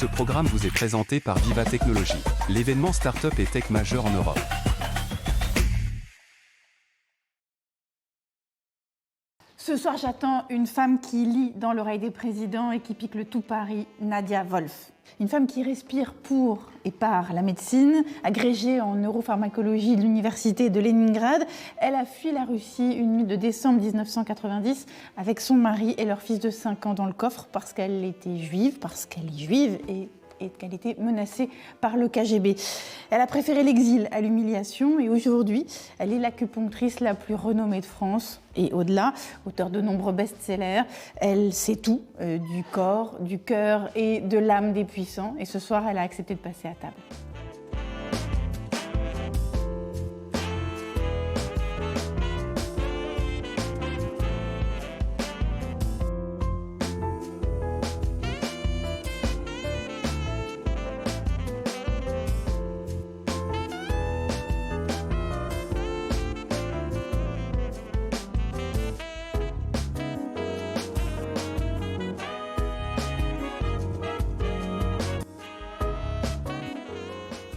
Ce programme vous est présenté par Viva Technologies, l'événement Startup et Tech majeur en Europe. Ce soir, j'attends une femme qui lit dans l'oreille des présidents et qui pique le tout Paris, Nadia Wolf. Une femme qui respire pour et par la médecine, agrégée en neuropharmacologie de l'université de Leningrad. Elle a fui la Russie une nuit de décembre 1990 avec son mari et leur fils de 5 ans dans le coffre parce qu'elle était juive, parce qu'elle est juive et qu'elle était menacée par le KGB. Elle a préféré l'exil à l'humiliation et aujourd'hui, elle est l'acupunctrice la plus renommée de France et au-delà, auteure de nombreux best-sellers. Elle sait tout du corps, du cœur et de l'âme des puissants et ce soir, elle a accepté de passer à table.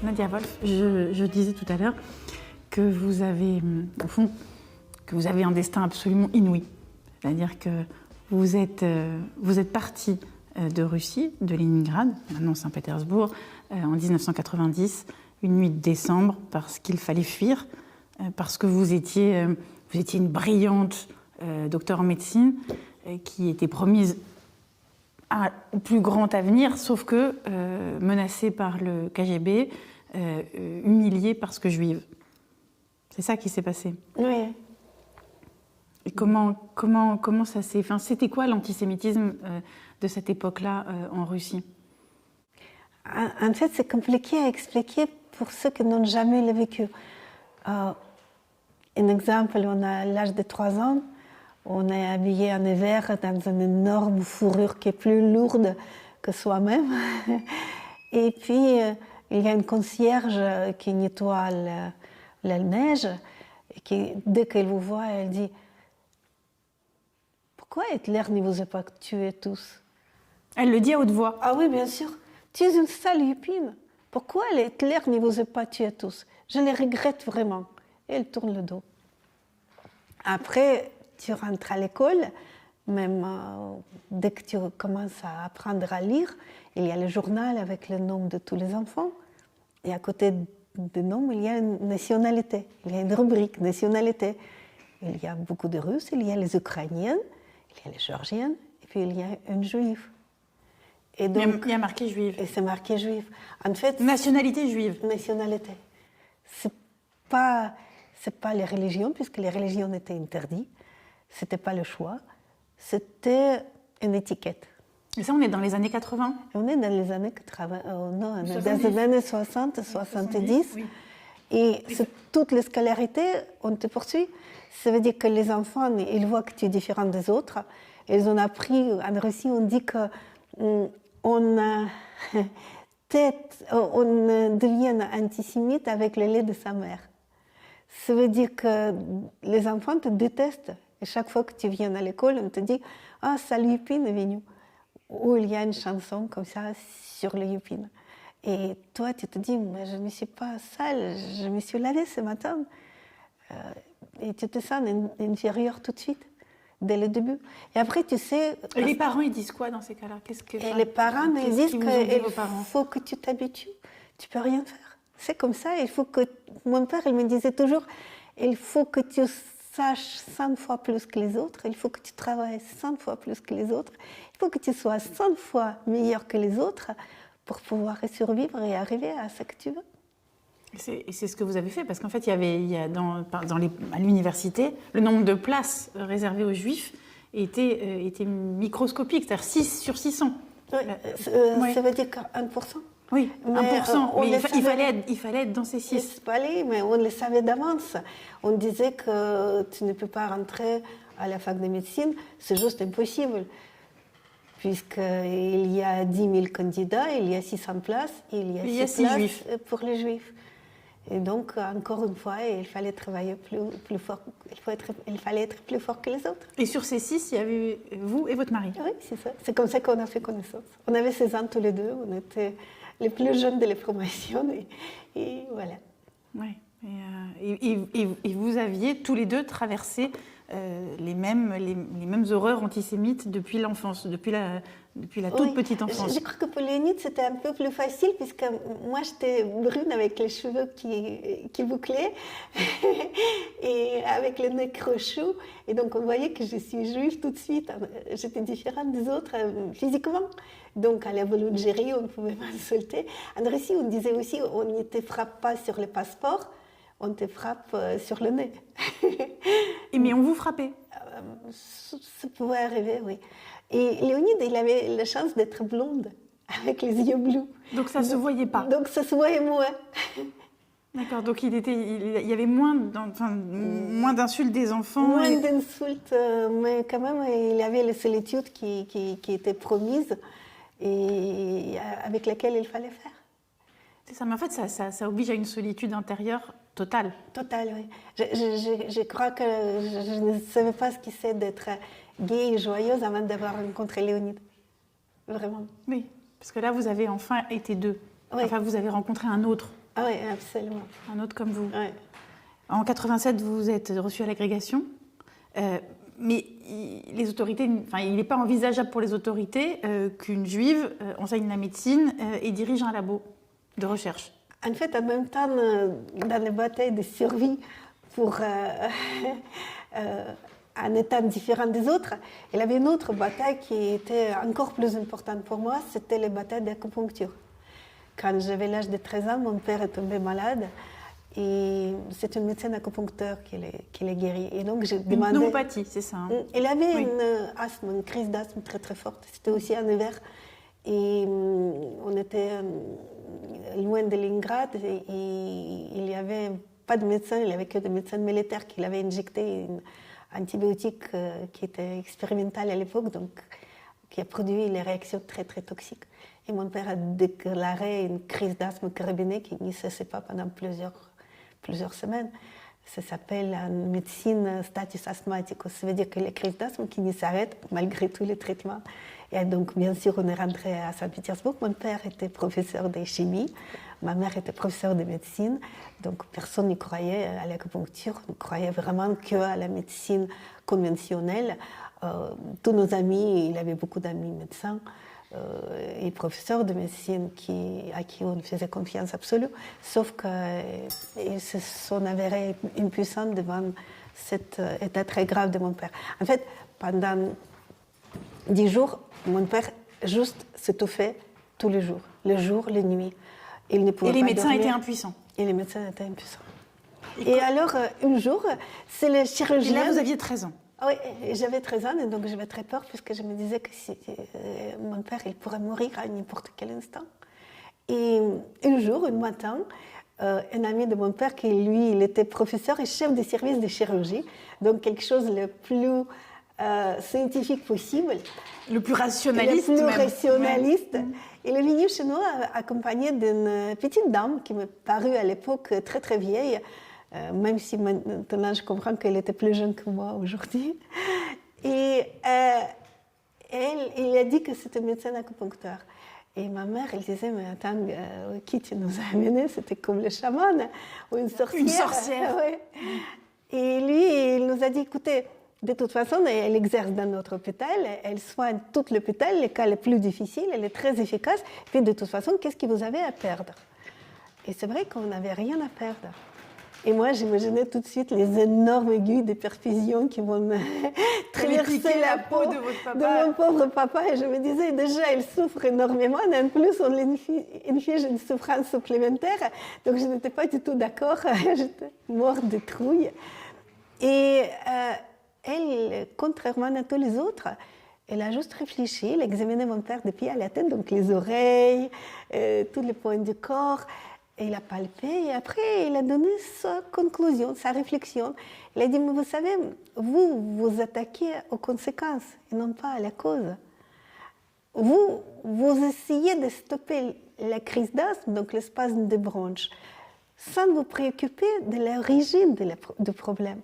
Nadia Wolf, je disais tout à l'heure que vous avez, au fond, que vous avez un destin absolument inouï. C'est-à-dire que vous êtes partie de Russie, de Leningrad, maintenant Saint-Pétersbourg, en 1990, une nuit de décembre, parce qu'il fallait fuir, parce que vous étiez une brillante docteure en médecine qui était promise au plus grand avenir, sauf que menacée par le KGB, humiliée parce que juive. C'est ça qui s'est passé. Oui. Et comment ça s'est... Enfin, c'était quoi l'antisémitisme de cette époque-là en Russie? En fait, c'est compliqué à expliquer pour ceux qui n'ont jamais le vécu. Un exemple, on a l'âge de 3 ans, on est habillé en hiver dans une énorme fourrure qui est plus lourde que soi-même. Et puis, il y a une concierge qui nettoie la neige et qui, dès qu'elle vous voit, elle dit « Pourquoi Hitler ne vous a pas tués tous ?» Elle le dit à haute voix. Ah oui, bien sûr. Tu es une sale lupine. Pourquoi Hitler ne vous a pas tués tous? Je les regrette vraiment. Et elle tourne le dos. Après, tu rentres à l'école, même dès que tu commences à apprendre à lire, il y a le journal avec le nom de tous les enfants. Et à côté du nom, il y a une nationalité. Il y a une rubrique nationalité. Il y a beaucoup de Russes, il y a les Ukrainiens, il y a les Géorgiennes, et puis il y a une Juive. Et donc, il y a marqué juive. Et c'est marqué juive. En fait, nationalité juive. Nationalité. C'est pas les religions, puisque les religions étaient interdites. C'était pas le choix. C'était une étiquette. Et ça, on est dans les années 80? On est dans les années 80, non, on est dans les années 60, 70. Oui. Et toute la scolarité, on te poursuit. Ça veut dire que les enfants, ils voient que tu es différent des autres. Ils ont appris, en Russie, on dit que on devient antisémite avec le lait de sa mère. Ça veut dire que les enfants te détestent. Et chaque fois que tu viens à l'école, on te dit « Ah, salut Yupine est venu ». Ou il y a une chanson comme ça sur le Yupine. Et toi, tu te dis « Mais je ne suis pas sale, je me suis lavée ce matin ». Et tu te sens inférieur tout de suite, dès le début. Et après, tu sais... Et les parents, ils disent quoi dans ces cas-là? Les parents, ils disent qu'il faut que tu t'habitues. Tu ne peux rien faire. C'est comme ça. Il faut que... Mon père, il me disait toujours, il faut que tu saches 100 fois plus que les autres, il faut que tu travailles 100 fois plus que les autres, il faut que tu sois 100 fois meilleur que les autres pour pouvoir survivre et arriver à ce que tu veux. Et c'est ce que vous avez fait, parce qu'en fait, à l'université, le nombre de places réservées aux Juifs était microscopique, c'est-à-dire 6 sur 600. Oui, ça veut dire qu'à 1%. Oui, 1%, mais il fallait être dans ces 6. Mais on le savait d'avance. On disait que tu ne peux pas rentrer à la fac de médecine, c'est juste impossible. Puisqu'il y a 10 000 candidats, il y a 600 places, il y a 6 places Juifs. Pour les Juifs. Et donc, encore une fois, il fallait travailler plus fort, il fallait être plus fort que les autres. Et sur ces 6, il y avait vous et votre mari. Oui, c'est ça. C'est comme ça qu'on a fait connaissance. On avait 16 ans tous les deux, on était les plus jeunes de la formation, et voilà. Ouais. Et vous aviez tous les deux traversé les mêmes horreurs antisémites depuis l'enfance, depuis la toute petite enfance. Je crois que pour Léonide, c'était un peu plus facile, puisque moi, j'étais brune avec les cheveux qui bouclaient et avec le nez crochu. Et donc, on voyait que je suis juive tout de suite. J'étais différente des autres physiquement. Donc, à la boulangerie, on pouvait m'insulter. En Russie, on disait aussi, on ne te frappe pas sur le passeport, on te frappe sur le nez. Mais on vous frappait? Ça pouvait arriver, oui. Et Léonide, il avait la chance d'être blonde, avec les yeux bleus. Donc ça ne se voyait pas? Donc ça se voyait moins. D'accord, donc il y avait moins d'insultes des enfants? Moins d'insultes, mais quand même, il y avait la solitude qui était promise et avec laquelle il fallait faire. C'est ça, mais en fait, ça oblige à une solitude intérieure totale. Totale, oui. Je crois que je ne savais pas ce que c'est d'être gaie et joyeuse avant d'avoir rencontré Léonide. Vraiment. Oui, parce que là, vous avez enfin été deux. Oui. Enfin, vous avez rencontré un autre. Ah oui, absolument. Un autre comme vous. Oui. En 87, vous êtes reçu à l'agrégation. Mais les autorités, il n'est pas envisageable pour les autorités qu'une juive enseigne la médecine et dirige un labo de recherche. En fait, en même temps, dans les batailles de survie pour un état différent des autres, il y avait une autre bataille qui était encore plus importante pour moi, c'était les batailles d'acupuncture. Quand j'avais l'âge de 13 ans, mon père est tombé malade et c'est une médecin acupuncteur qui l'a guéri. Et donc j'ai demandé... Une pneumopathie, c'est ça, hein? Il avait une crise d'asthme très très forte, c'était aussi en hiver. Et on était loin de Leningrad et il n'y avait pas de médecin, il n'y avait que des médecins militaires qui l'avaient injecté un antibiotique qui était expérimental à l'époque, donc qui a produit les réactions très très toxiques. Et mon père a déclaré une crise d'asthme carabinée qui ne cessait pas pendant plusieurs semaines. Ça s'appelle en médecine status asthmaticus. Ça veut dire que les crises d'asthme qui ne s'arrêtent malgré tous les traitements. Et donc, bien sûr, on est rentré à Saint-Pétersbourg. Mon père était professeur de chimie, ma mère était professeure de médecine. Donc, personne n'y croyait à l'acupuncture. On croyait vraiment qu'à la médecine conventionnelle. Tous nos amis, il avait beaucoup d'amis médecins et professeurs de médecine à qui on faisait confiance absolue. Sauf qu'ils se sont avérés impuissants devant cet état très grave de mon père. En fait, pendant 10 jours, mon père juste s'étouffait tous les jours, les nuits. Il ne pouvait et les pas médecins dormir. étaient impuissants. Et les médecins étaient impuissants. Et alors, un jour, c'est le chirurgien... Et là, vous aviez 13 ans. Oui, j'avais 13 ans et donc j'avais très peur puisque je me disais que mon père il pourrait mourir à n'importe quel instant. Et un jour, un matin, un ami de mon père, qui lui, il était professeur et chef de service de chirurgie, donc quelque chose le plus scientifique possible. Le plus rationaliste. Le plus même. rationaliste. Ouais. Il est venu chez nous accompagné d'une petite dame qui me parut à l'époque très très vieille, même si maintenant je comprends qu'elle était plus jeune que moi aujourd'hui. Et il a dit que c'était un médecin acupuncteur. Et ma mère, elle disait, mais attends, qui tu nous as amené? C'était comme le chaman ou une sorcière. Une sorcière. Ouais. Et lui, il nous a dit, écoutez, de toute façon, elle exerce dans notre hôpital, elle soigne tout l'hôpital, les cas les plus difficiles, elle est très efficace. Et puis de toute façon, qu'est-ce que vous avez à perdre? Et c'est vrai qu'on n'avait rien à perdre. Et moi, j'imaginais tout de suite les énormes aiguilles de perfusion qui vont traverser la peau de votre papa. De mon pauvre papa. Et je me disais, déjà, il souffre énormément. Et en plus, on inflige une souffrance supplémentaire. Donc, je n'étais pas du tout d'accord. J'étais morte de trouille. Et elle, contrairement à tous les autres, elle a juste réfléchi, elle a examiné mon père des pieds à la tête, donc les oreilles, tous les points du corps. Et il a palpé et après, il a donné sa conclusion, sa réflexion. Il a dit, mais vous savez, vous attaquez aux conséquences et non pas à la cause. Vous essayez de stopper la crise d'asthme, donc le spasme des bronches, sans vous préoccuper de l'origine du problème.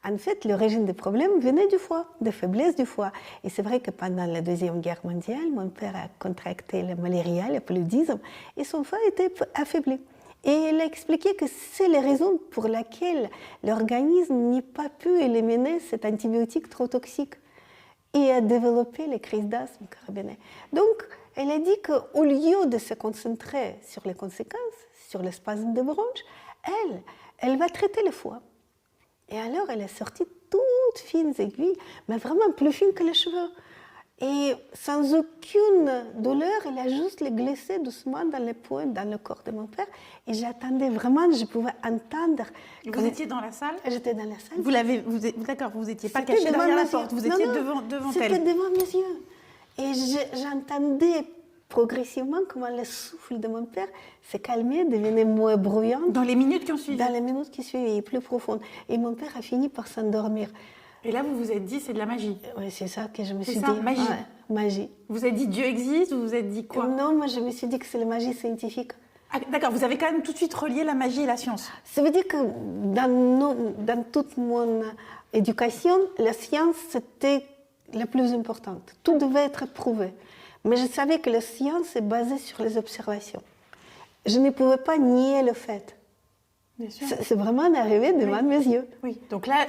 En fait, l'origine du problème venait du foie, de faiblesse du foie. Et c'est vrai que pendant la Deuxième Guerre mondiale, mon père a contracté la malaria, le paludisme, et son foie était affaibli. Et il a expliqué que c'est la raison pour laquelle l'organisme n'a pas pu éliminer cet antibiotique trop toxique et a développé les crises d'asthme carabinée. Donc, elle a dit qu'au lieu de se concentrer sur les conséquences, sur le spasme de bronche, elle va traiter le foie. Et alors, elle a sorti toutes fines aiguilles, mais vraiment plus fines que les cheveux. Et sans aucune douleur, elle a juste les glissé doucement dans les pointes, dans le corps de mon père. Et j'attendais vraiment, je pouvais entendre. Vous étiez dans la salle? J'étais dans la salle. D'accord, vous n'étiez pas caché derrière la porte, vous étiez devant elle. C'était devant mes yeux. Et j'entendais progressivement comment le souffle de mon père s'est calmé, devenait moins bruyant. Dans les minutes qui ont suivi? Dans les minutes qui suivaient, plus profondes. Et mon père a fini par s'endormir. Et là, vous vous êtes dit, c'est de la magie? Oui, c'est ça que je me suis dit. C'est magie. Magie. Vous vous êtes dit, Dieu existe, ou vous vous êtes dit quoi? Non, moi, je me suis dit que c'est la magie scientifique. Ah, d'accord, vous avez quand même tout de suite relié la magie et la science. Ça veut dire que dans toute mon éducation, la science, c'était la plus importante. Tout devait être prouvé. Mais je savais que la science est basée sur les observations. Je ne pouvais pas nier le fait. Bien sûr. C'est vraiment arrivé devant mes yeux. Oui, donc là,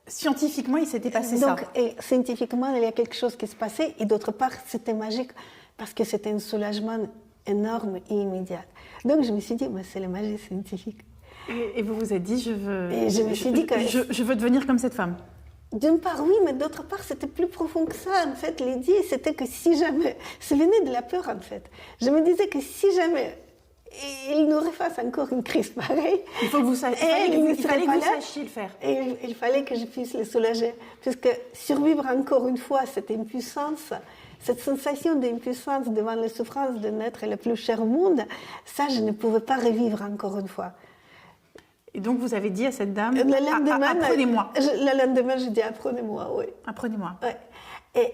scientifiquement, il s'était passé ça. Donc, et scientifiquement, il y a quelque chose qui se passait. Et d'autre part, c'était magique parce que c'était un soulagement énorme et immédiat. Donc, je me suis dit, c'est la magie scientifique. Et vous vous êtes dit, je veux devenir comme cette femme. D'une part, oui, mais d'autre part, c'était plus profond que ça. En fait, l'idée, c'était que si jamais... Ça venait de la peur, en fait. Je me disais que si jamais il nous refasse encore une crise pareille... Il fallait que vous sachiez le faire. Et il fallait que je puisse le soulager. Puisque survivre encore une fois cette impuissance, cette sensation d'impuissance devant les souffrances de l'être le plus cher au monde, ça, je ne pouvais pas revivre encore une fois. Et donc, vous avez dit à cette dame, apprenez-moi. Le lendemain, je dis, apprenez-moi, oui. Apprenez-moi. Ouais. Et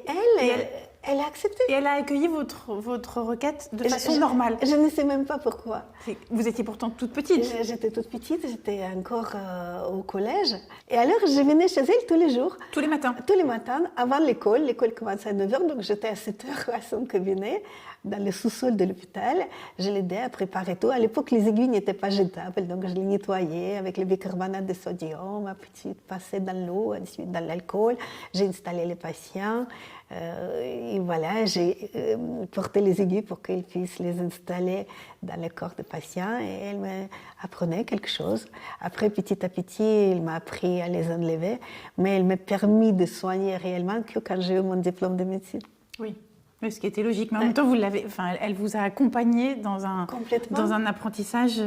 elle a accepté. Et elle a accueilli votre requête de façon normale. Je ne sais même pas pourquoi. Vous étiez pourtant toute petite. J'étais toute petite, j'étais encore au collège. Et alors, je venais chez elle tous les jours. Tous les matins? Tous les matins, avant l'école. L'école commençait à 9h, donc j'étais à 7h à son cabinet, dans le sous-sol de l'hôpital. Je l'aidais à préparer tout. À l'époque, les aiguilles n'étaient pas jetables, donc je les nettoyais avec le bicarbonate de sodium, ma petite passée dans l'eau, ensuite dans l'alcool. J'ai installé les patients. Et voilà, j'ai porté les aiguilles pour qu'ils puissent les installer dans le corps des patients. Et elle m'apprenait quelque chose. Après, petit à petit, elle m'a appris à les enlever. Mais elle m'a permis de soigner réellement que quand j'ai eu mon diplôme de médecine. Oui. Mais ce qui était logique. Mais en même temps, elle vous a accompagné dans un apprentissage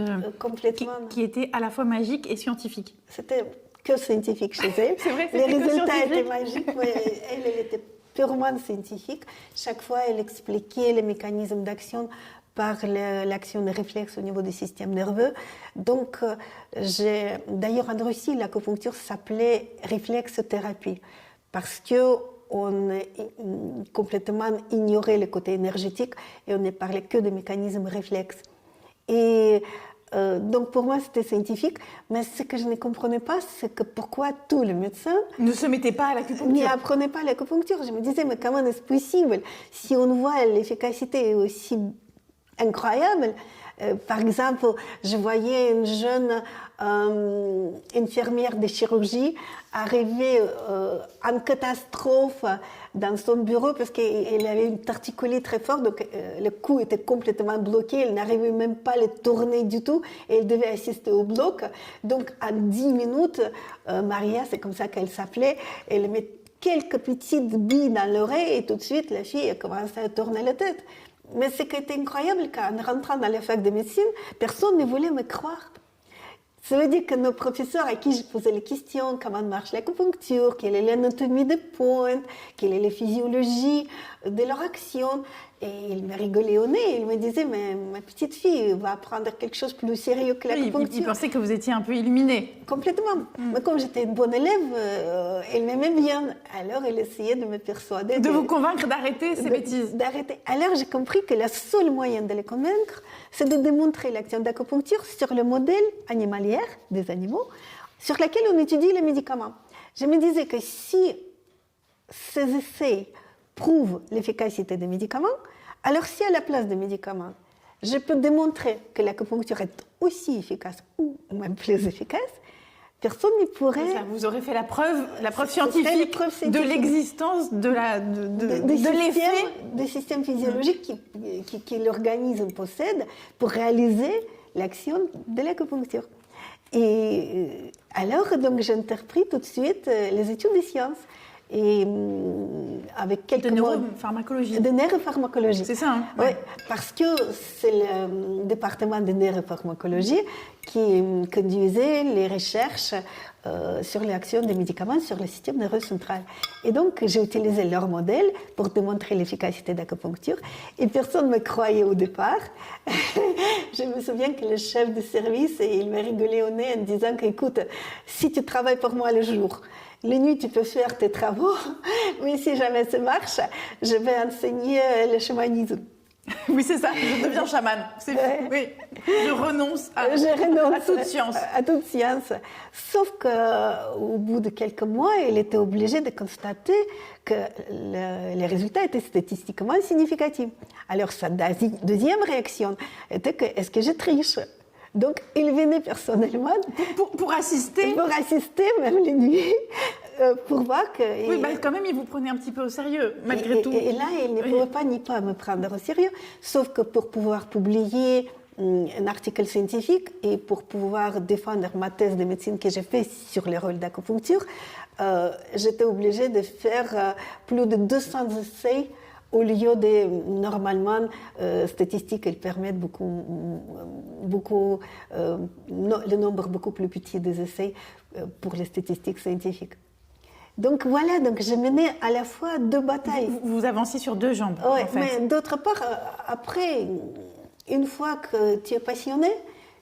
qui était à la fois magique et scientifique. C'était que scientifique chez elle. C'est vrai, les résultats étaient magiques. Mais elle était purement scientifique. Chaque fois, elle expliquait les mécanismes d'action par l'action des réflexes au niveau du système nerveux. Donc, d'ailleurs, en Russie, l'acupuncture s'appelait réflexothérapie parce qu'on complètement ignorait le côté énergétique et on ne parlait que des mécanismes réflexes. Et donc pour moi c'était scientifique, mais ce que je ne comprenais pas, c'est que pourquoi tous les médecins ne se mettaient pas à l'acupuncture, n'y apprenaient pas l'acupuncture. Je me disais, mais comment est-ce possible si on voit l'efficacité aussi incroyable? Par exemple, je voyais une jeune infirmière de chirurgie arriver en catastrophe dans son bureau parce qu'elle avait une torticolis très forte, donc le cou était complètement bloqué, elle n'arrivait même pas à le tourner du tout et elle devait assister au bloc. Donc en 10 minutes, Maria, c'est comme ça qu'elle s'appelait, elle met quelques petites billes dans l'oreille et tout de suite la fille a commencé à tourner la tête. Mais ce qui était incroyable, qu'en rentrant dans la fac de médecine, personne ne voulait me croire. Ça veut dire que nos professeurs à qui je posais les questions, comment marche l'acupuncture, quelle est l'anatomie des pointes, quelle est la physiologie de leur action, Et il me rigolait au nez, il me disait, mais ma petite fille va apprendre quelque chose de plus sérieux que l'acupuncture. Il pensait que vous étiez un peu illuminée. Complètement. Mais comme j'étais une bonne élève, il m'aimait bien. Alors, il essayait de me persuader. De vous convaincre d'arrêter ces bêtises. D'arrêter. Alors, j'ai compris que la seule moyen de les convaincre, c'est de démontrer l'action d'acupuncture sur le modèle animalier des animaux, sur lequel on étudie les médicaments. Je me disais que si ces essais prouvent l'efficacité des médicaments, alors si à la place des médicaments, je peux démontrer que l'acupuncture est aussi efficace ou même plus efficace, personne ne pourrait... Ça, vous aurez fait la preuve scientifique de l'existence de l'effet... Des systèmes physiologiques que l'organisme possède pour réaliser l'action de l'acupuncture. Et alors, donc, j'interprète tout de suite les études des sciences. Et avec quelques de neuropharmacologie. De neuropharmacologie. C'est ça, hein? Oui, parce que c'est le département de neuropharmacologie qui conduisait les recherches sur l'action des médicaments sur le système nerveux central. Et donc, j'ai utilisé leur modèle pour démontrer l'efficacité d'acupuncture. Et personne ne me croyait au départ. Je me souviens que le chef de service, il m'a rigolé au nez en disant qu'écoute, si tu travailles pour moi le jour, la nuit, tu peux faire tes travaux, mais si jamais ça marche, je vais enseigner le chamanisme. Oui, c'est ça, je deviens chamane. Oui. Je renonce à toute science. À toute science. Sauf qu'au bout de quelques mois, il était obligé de constater que les résultats étaient statistiquement significatifs. Alors, sa deuxième réaction était que, est-ce que je triche ? Donc, il venait personnellement pour assister. Pour assister, même les nuits, pour voir que... Oui, bah, quand même, il vous prenait un petit peu au sérieux, malgré tout. Et là, il ne pouvait pas ni pas me prendre au sérieux, sauf que pour pouvoir publier un article scientifique et pour pouvoir défendre ma thèse de médecine que j'ai faite sur le rôle d'acupuncture, j'étais obligée de faire plus de 200 essais au lieu de, normalement, statistiques, elles permettent le nombre beaucoup plus petit des essais pour les statistiques scientifiques. Donc voilà, donc je menais à la fois deux batailles. Vous avanciez sur deux jambes, ouais, en fait. Mais d'autre part, après, une fois que tu es passionné,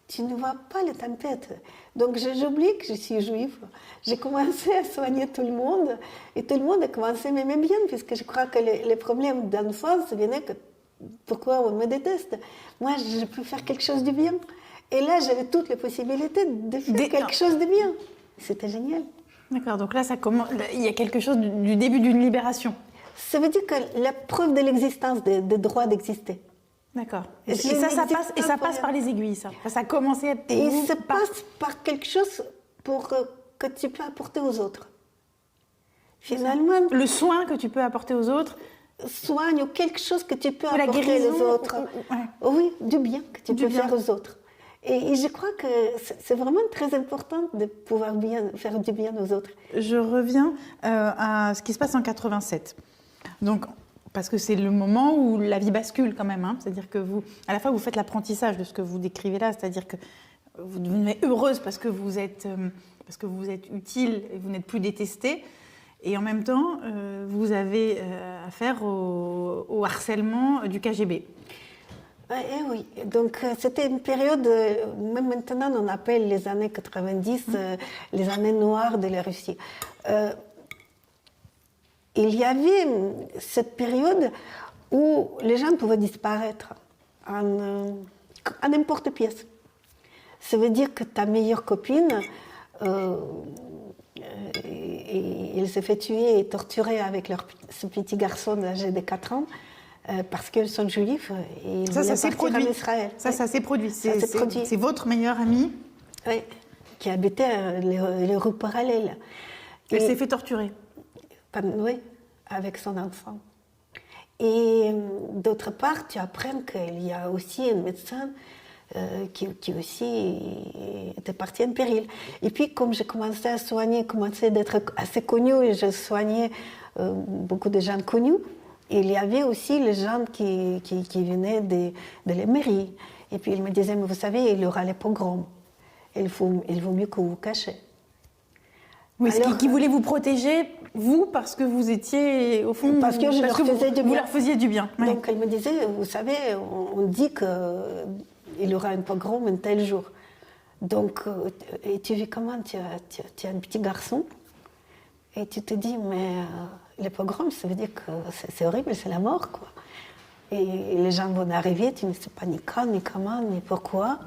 tu ne vois pas les tempêtes. Donc j'oublie que je suis juive. J'ai commencé à soigner tout le monde et tout le monde a commencé à m'aimer bien, puisque je crois que les problèmes d'enfance venaient que pourquoi on me déteste. Moi, je peux faire quelque chose de bien. Et là, j'avais toutes les possibilités de faire quelque chose de bien. C'était génial. D'accord, donc là, il y a quelque chose du début d'une libération. Ça veut dire que la preuve de l'existence des droits d'exister. D'accord. Et ça passe par les aiguilles, ça. Ça a commencé à être... Et ça passe par quelque chose que tu peux apporter aux autres. Finalement... Le soin que tu peux apporter aux autres. Soigne ou quelque chose que tu peux apporter aux autres. Oui, du bien que tu peux faire aux autres. Et je crois que c'est vraiment très important de pouvoir faire du bien aux autres. Je reviens à ce qui se passe en 87. Donc, parce que c'est le moment où la vie bascule quand même. Hein. C'est-à-dire que à la fois, vous faites l'apprentissage de ce que vous décrivez là, c'est-à-dire que vous devenez heureuse parce que vous êtes utile et vous n'êtes plus détestée. Et en même temps, vous avez affaire au harcèlement du KGB. Oui, donc c'était une période, même maintenant on appelle les années 90 les années noires de la Russie. Il y avait cette période où les gens pouvaient disparaître à n'importe pièce. Ça veut dire que ta meilleure copine, elle s'est fait tuer et torturer avec ce petit garçon âgé de 4 ans. Parce qu'ils sont juifs et ils voulaient partir en Israël. Ça s'est produit. C'est votre meilleure amie qui habitait les rues parallèles. Elle s'est fait torturer. Oui, avec son enfant. Et d'autre part, tu apprends qu'il y a aussi un médecin qui aussi était parti en péril. Et puis, comme j'ai commencé à soigner, commencé d'être assez connue, et je soignais beaucoup de gens connus, il y avait aussi les gens qui venaient de la mairie. Et puis ils me disaient, mais vous savez, il y aura les pogroms. Il vaut mieux que vous vous cachez. Oui, Alors, qui voulait vous protéger, vous, parce que vous étiez, au fond... Parce que je leur faisais du bien. Vous leur faisiez du bien. Oui. Donc elle me disait, vous savez, on dit qu'il y aura un pogrom un tel jour. Donc, et tu vis comment, tu es un petit garçon, et tu te dis, mais les pogroms, ça veut dire que c'est horrible, c'est la mort, quoi. Et les gens vont arriver, tu ne sais pas ni quand, ni comment, ni pourquoi,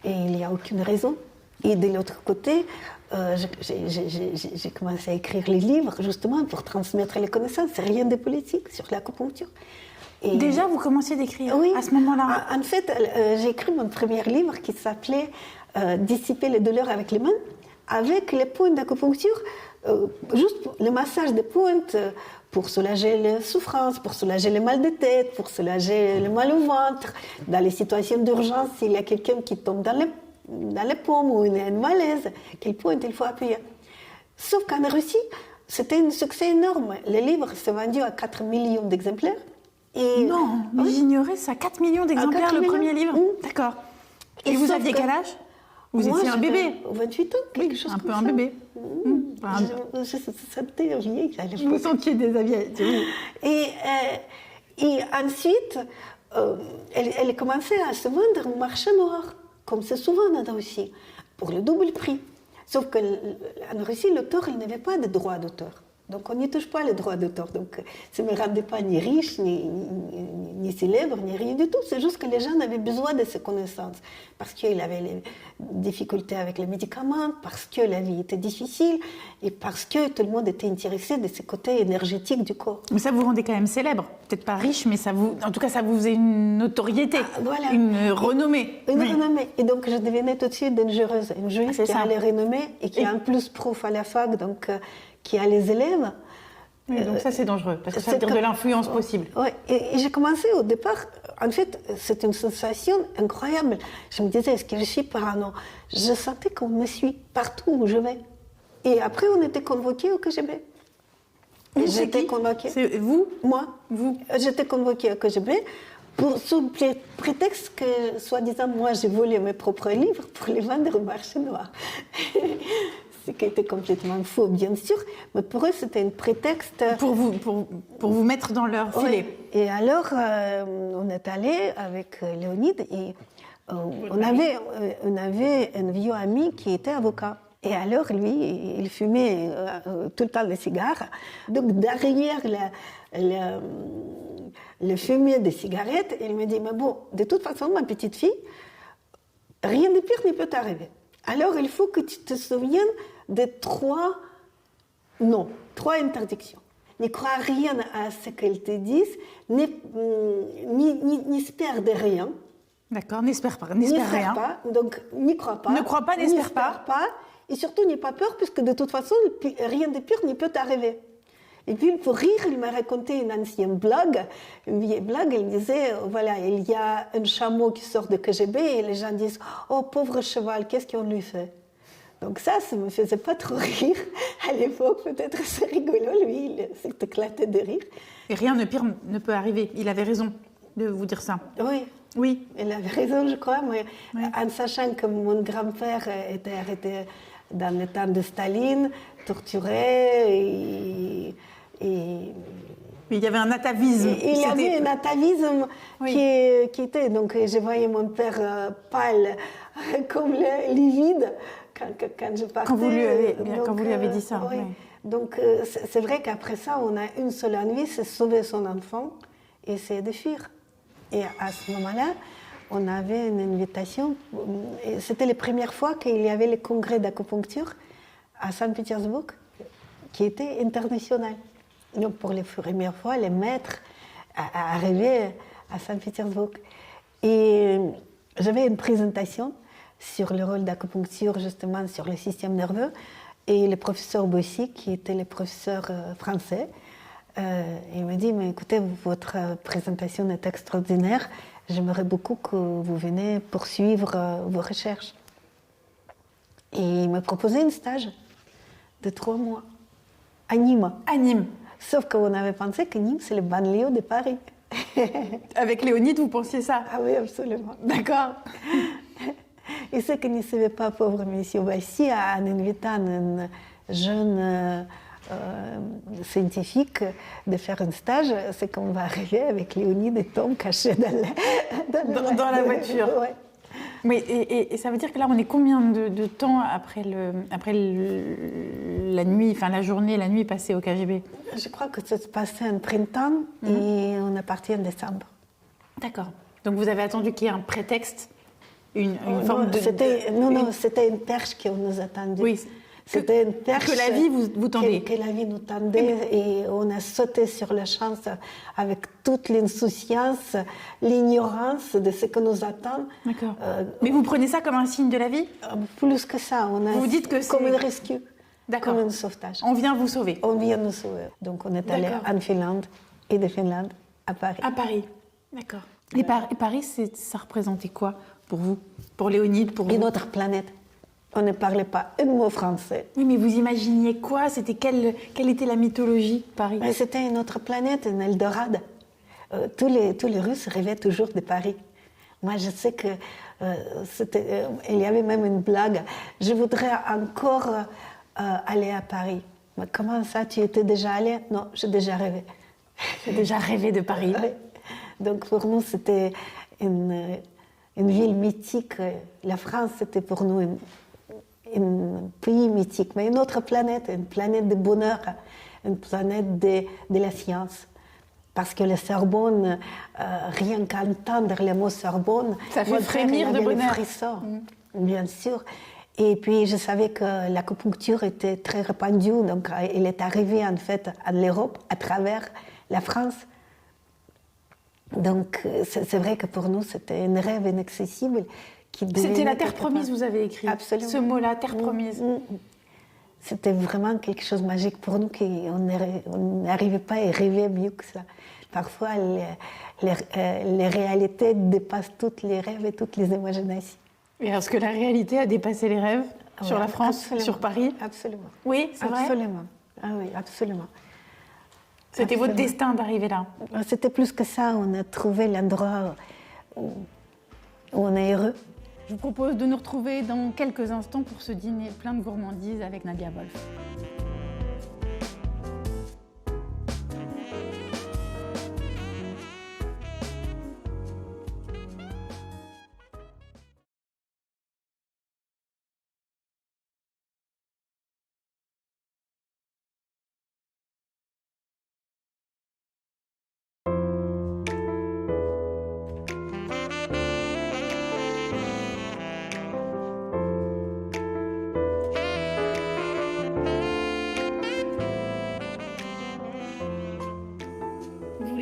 et il n'y a aucune raison. Et de l'autre côté, j'ai commencé à écrire les livres, justement, pour transmettre les connaissances. C'est rien de politique sur l'acupuncture. Et déjà, vous commenciez d'écrire oui, à ce moment-là? En fait, j'ai écrit mon premier livre qui s'appelait Dissiper les douleurs avec les mains, avec les pointes d'acupuncture, juste le massage des pointes pour soulager les souffrances, pour soulager les mal de tête, pour soulager le mal au ventre. Dans les situations d'urgence, s'il y a quelqu'un qui tombe dans les pommes ou il y a un malaise, quelle pointe il faut appuyer. Sauf qu'en Russie, c'était un succès énorme. Le livre s'est vendu à 4 millions d'exemplaires. Et non, mais oui. j'ignorais ça. 4 millions d'exemplaires, 4 le millions. premier livre. D'accord. Et vous aviez quel âge? Vous Moi, étiez un bébé? 28 ans, quelque chose un peu comme un ça. bébé. Je sentais vieille à l'époque. Vous sentiez déshabillée. Et ensuite, elle commençait à se vendre au marché noir, comme c'est souvent en Russie, pour le double prix. Sauf qu'en Russie, l'auteur, il n'avait pas de droit d'auteur. Donc on n'y touche pas les droits d'auteur. Donc ça ne me rendait pas ni riche, ni célèbre, ni rien du tout. C'est juste que les gens avaient besoin de ces connaissances. Parce qu'il avait les difficultés avec les médicaments, parce que la vie était difficile, et parce que tout le monde était intéressé de ce côté énergétique du corps. Mais ça vous rendait quand même célèbre. Peut-être pas riche, mais en tout cas, ça vous faisait une notoriété, voilà. Une renommée. Une renommée. Et donc je devenais tout de suite une jureuse. Une jureuse qui a les renommées et qui est en plus prof à la fac, donc qui a les élèves. Oui, donc ça c'est dangereux, parce que ça veut dire de l'influence possible. Oui, et j'ai commencé au départ, en fait, c'est une sensation incroyable. Je me disais, est-ce que je suis parano? Je sentais qu'on me suit partout où je vais. Et après, on était convoqués au KGB. J'étais convoquée. C'est vous? Moi. Vous? J'étais convoquée au KGB sous prétexte que, soi-disant, moi, j'ai volé mes propres livres pour les vendre au marché noir. Ce qui était complètement faux, bien sûr, mais pour eux, c'était un prétexte... Pour vous mettre dans leur filet. Oui. Et alors, on est allé avec Léonide et on avait un vieux ami qui était avocat. Et alors, lui, il fumait tout le temps des cigares. Donc, derrière le fumier des cigarettes, il me dit, mais bon, de toute façon, ma petite fille, rien de pire ne peut t'arriver. Alors, il faut que tu te souviennes de 3 interdictions. Ne crois rien à ce qu'elles te disent, n'espère de rien. D'accord, n'espère pas, n'espère rien. Pas, donc n'y crois pas. Ne crois pas, n'espère pas. Et surtout, n'aie pas peur, puisque de toute façon, rien de pire ne peut t'arriver. Et puis, pour rire, il m'a raconté une ancienne blague, une vieille blague. Il disait, voilà, il y a un chameau qui sort de KGB et les gens disent, oh, pauvre cheval, qu'est-ce qu'on lui fait? Donc ça me faisait pas trop rire. À l'époque, peut-être c'est rigolo, lui, il s'est éclaté de rire. Et rien de pire ne peut arriver. Il avait raison de vous dire ça. Oui. Oui. Il avait raison, je crois, mais en sachant que mon grand-père était arrêté dans le temps de Staline, torturé il y avait un atavisme. Il y avait un atavisme qui était... Donc, je voyais mon père pâle, comme livide, quand je partais. Quand vous lui avez dit ça. Oui. Oui. Donc, c'est vrai qu'après ça, on a une seule envie, c'est sauver son enfant et essayer de fuir. Et à ce moment-là, on avait une invitation. C'était la première fois qu'il y avait le congrès d'acupuncture à Saint-Pétersbourg, qui était international. Donc, pour les premières fois, les maîtres arrivaient à Saint-Pétersbourg. Et j'avais une présentation sur le rôle d'acupuncture, justement, sur le système nerveux. Et le professeur Bossy, qui était le professeur français, il m'a dit, mais écoutez, votre présentation est extraordinaire. J'aimerais beaucoup que vous veniez poursuivre vos recherches. Et il m'a proposé un stage de 3 mois à Nîmes. À Nîmes. Sauf qu'on avait pensé que Nîmes, c'est le banlieue de Paris. Avec Léonide, vous pensiez ça? Ah oui, absolument. D'accord. Et ce que ne savait pas, pauvre monsieur Bassi, en invitant jeunes scientifiques de faire un stage, c'est qu'on va arriver avec Léonide et Tom cachés Dans la voiture. Ouais. Oui, et ça veut dire que là, on est combien de temps après la nuit, enfin la journée, la nuit passée au KGB? Je crois que ça se passait en printemps et on est parti en décembre. D'accord. Donc vous avez attendu qu'il y ait un prétexte, une forme Non, de... c'était une perche qui nous attendait. Oui. C'était une perche que la vie vous tendait. Que la vie nous tendait et on a sauté sur la chance avec toute l'insouciance, l'ignorance de ce que nous attend. D'accord. Mais vous prenez ça comme un signe de la vie? Plus que ça, on a vous dites que comme c'est... un rescue, D'accord. comme un sauvetage. On vient vous sauver. On vient nous sauver. Donc on est allé en Finlande et de Finlande à Paris. À Paris, d'accord. Et Paris, ça représentait quoi pour vous? Pour Léonide, pour vous? Une autre planète. On ne parlait pas un mot français. Oui, mais vous imaginiez quoi? C'était quelle était la mythologie de Paris? Mais c'était une autre planète, un Eldorado. Tous les Russes rêvaient toujours de Paris. Moi, je sais que il y avait même une blague. Je voudrais encore aller à Paris. Mais comment ça, tu étais déjà allé? Non, j'ai déjà rêvé. J'ai déjà rêvé de Paris. Oui. Donc pour nous, c'était une ville mythique. La France, c'était pour nous un pays mythique, mais une autre planète, une planète de bonheur, une planète de la science. Parce que la Sorbonne, rien qu'entendre le mot Sorbonne, ça fait frémir de bonheur. Frissons, bien sûr. Et puis je savais que l'acupuncture était très répandue, donc elle est arrivée en fait à l'Europe à travers la France. Donc c'est vrai que pour nous c'était un rêve inaccessible. C'était la terre promise, vous avez écrit. Absolument. Ce mot-là, terre promise. C'était vraiment quelque chose de magique pour nous, qu'on n'arrivait pas à rêver mieux que ça. Parfois, les réalités dépassent toutes les rêves et toutes les imaginations. Et est-ce que la réalité a dépassé les rêves sur la France, absolument. sur Paris? Absolument. Oui, c'est vrai? Absolument. Ah oui, absolument. C'était votre destin d'arriver là? C'était plus que ça. On a trouvé l'endroit où on est heureux. Je vous propose de nous retrouver dans quelques instants pour ce dîner plein de gourmandises avec Nadia Wolf.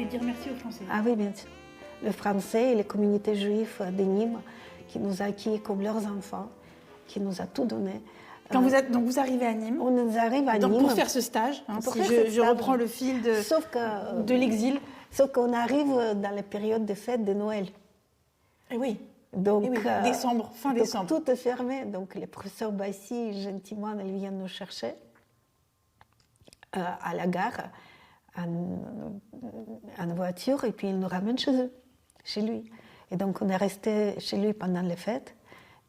Dire merci aux Français. Ah oui, bien sûr. Les Français et les communautés juives de Nîmes qui nous a accueillis comme leurs enfants, qui nous a tout donné. Donc vous arrivez à Nîmes. On nous arrive à Nîmes. Pour faire ce stage, je reprends le fil de l'exil. Sauf qu'on arrive dans la période de fête de Noël. Et oui. Donc, décembre, fin décembre. Tout est fermé. Donc les professeurs Bassi, gentiment, ils viennent nous chercher à la gare. En voiture, et puis il nous ramène chez eux, chez lui. Et donc on est resté chez lui pendant les fêtes.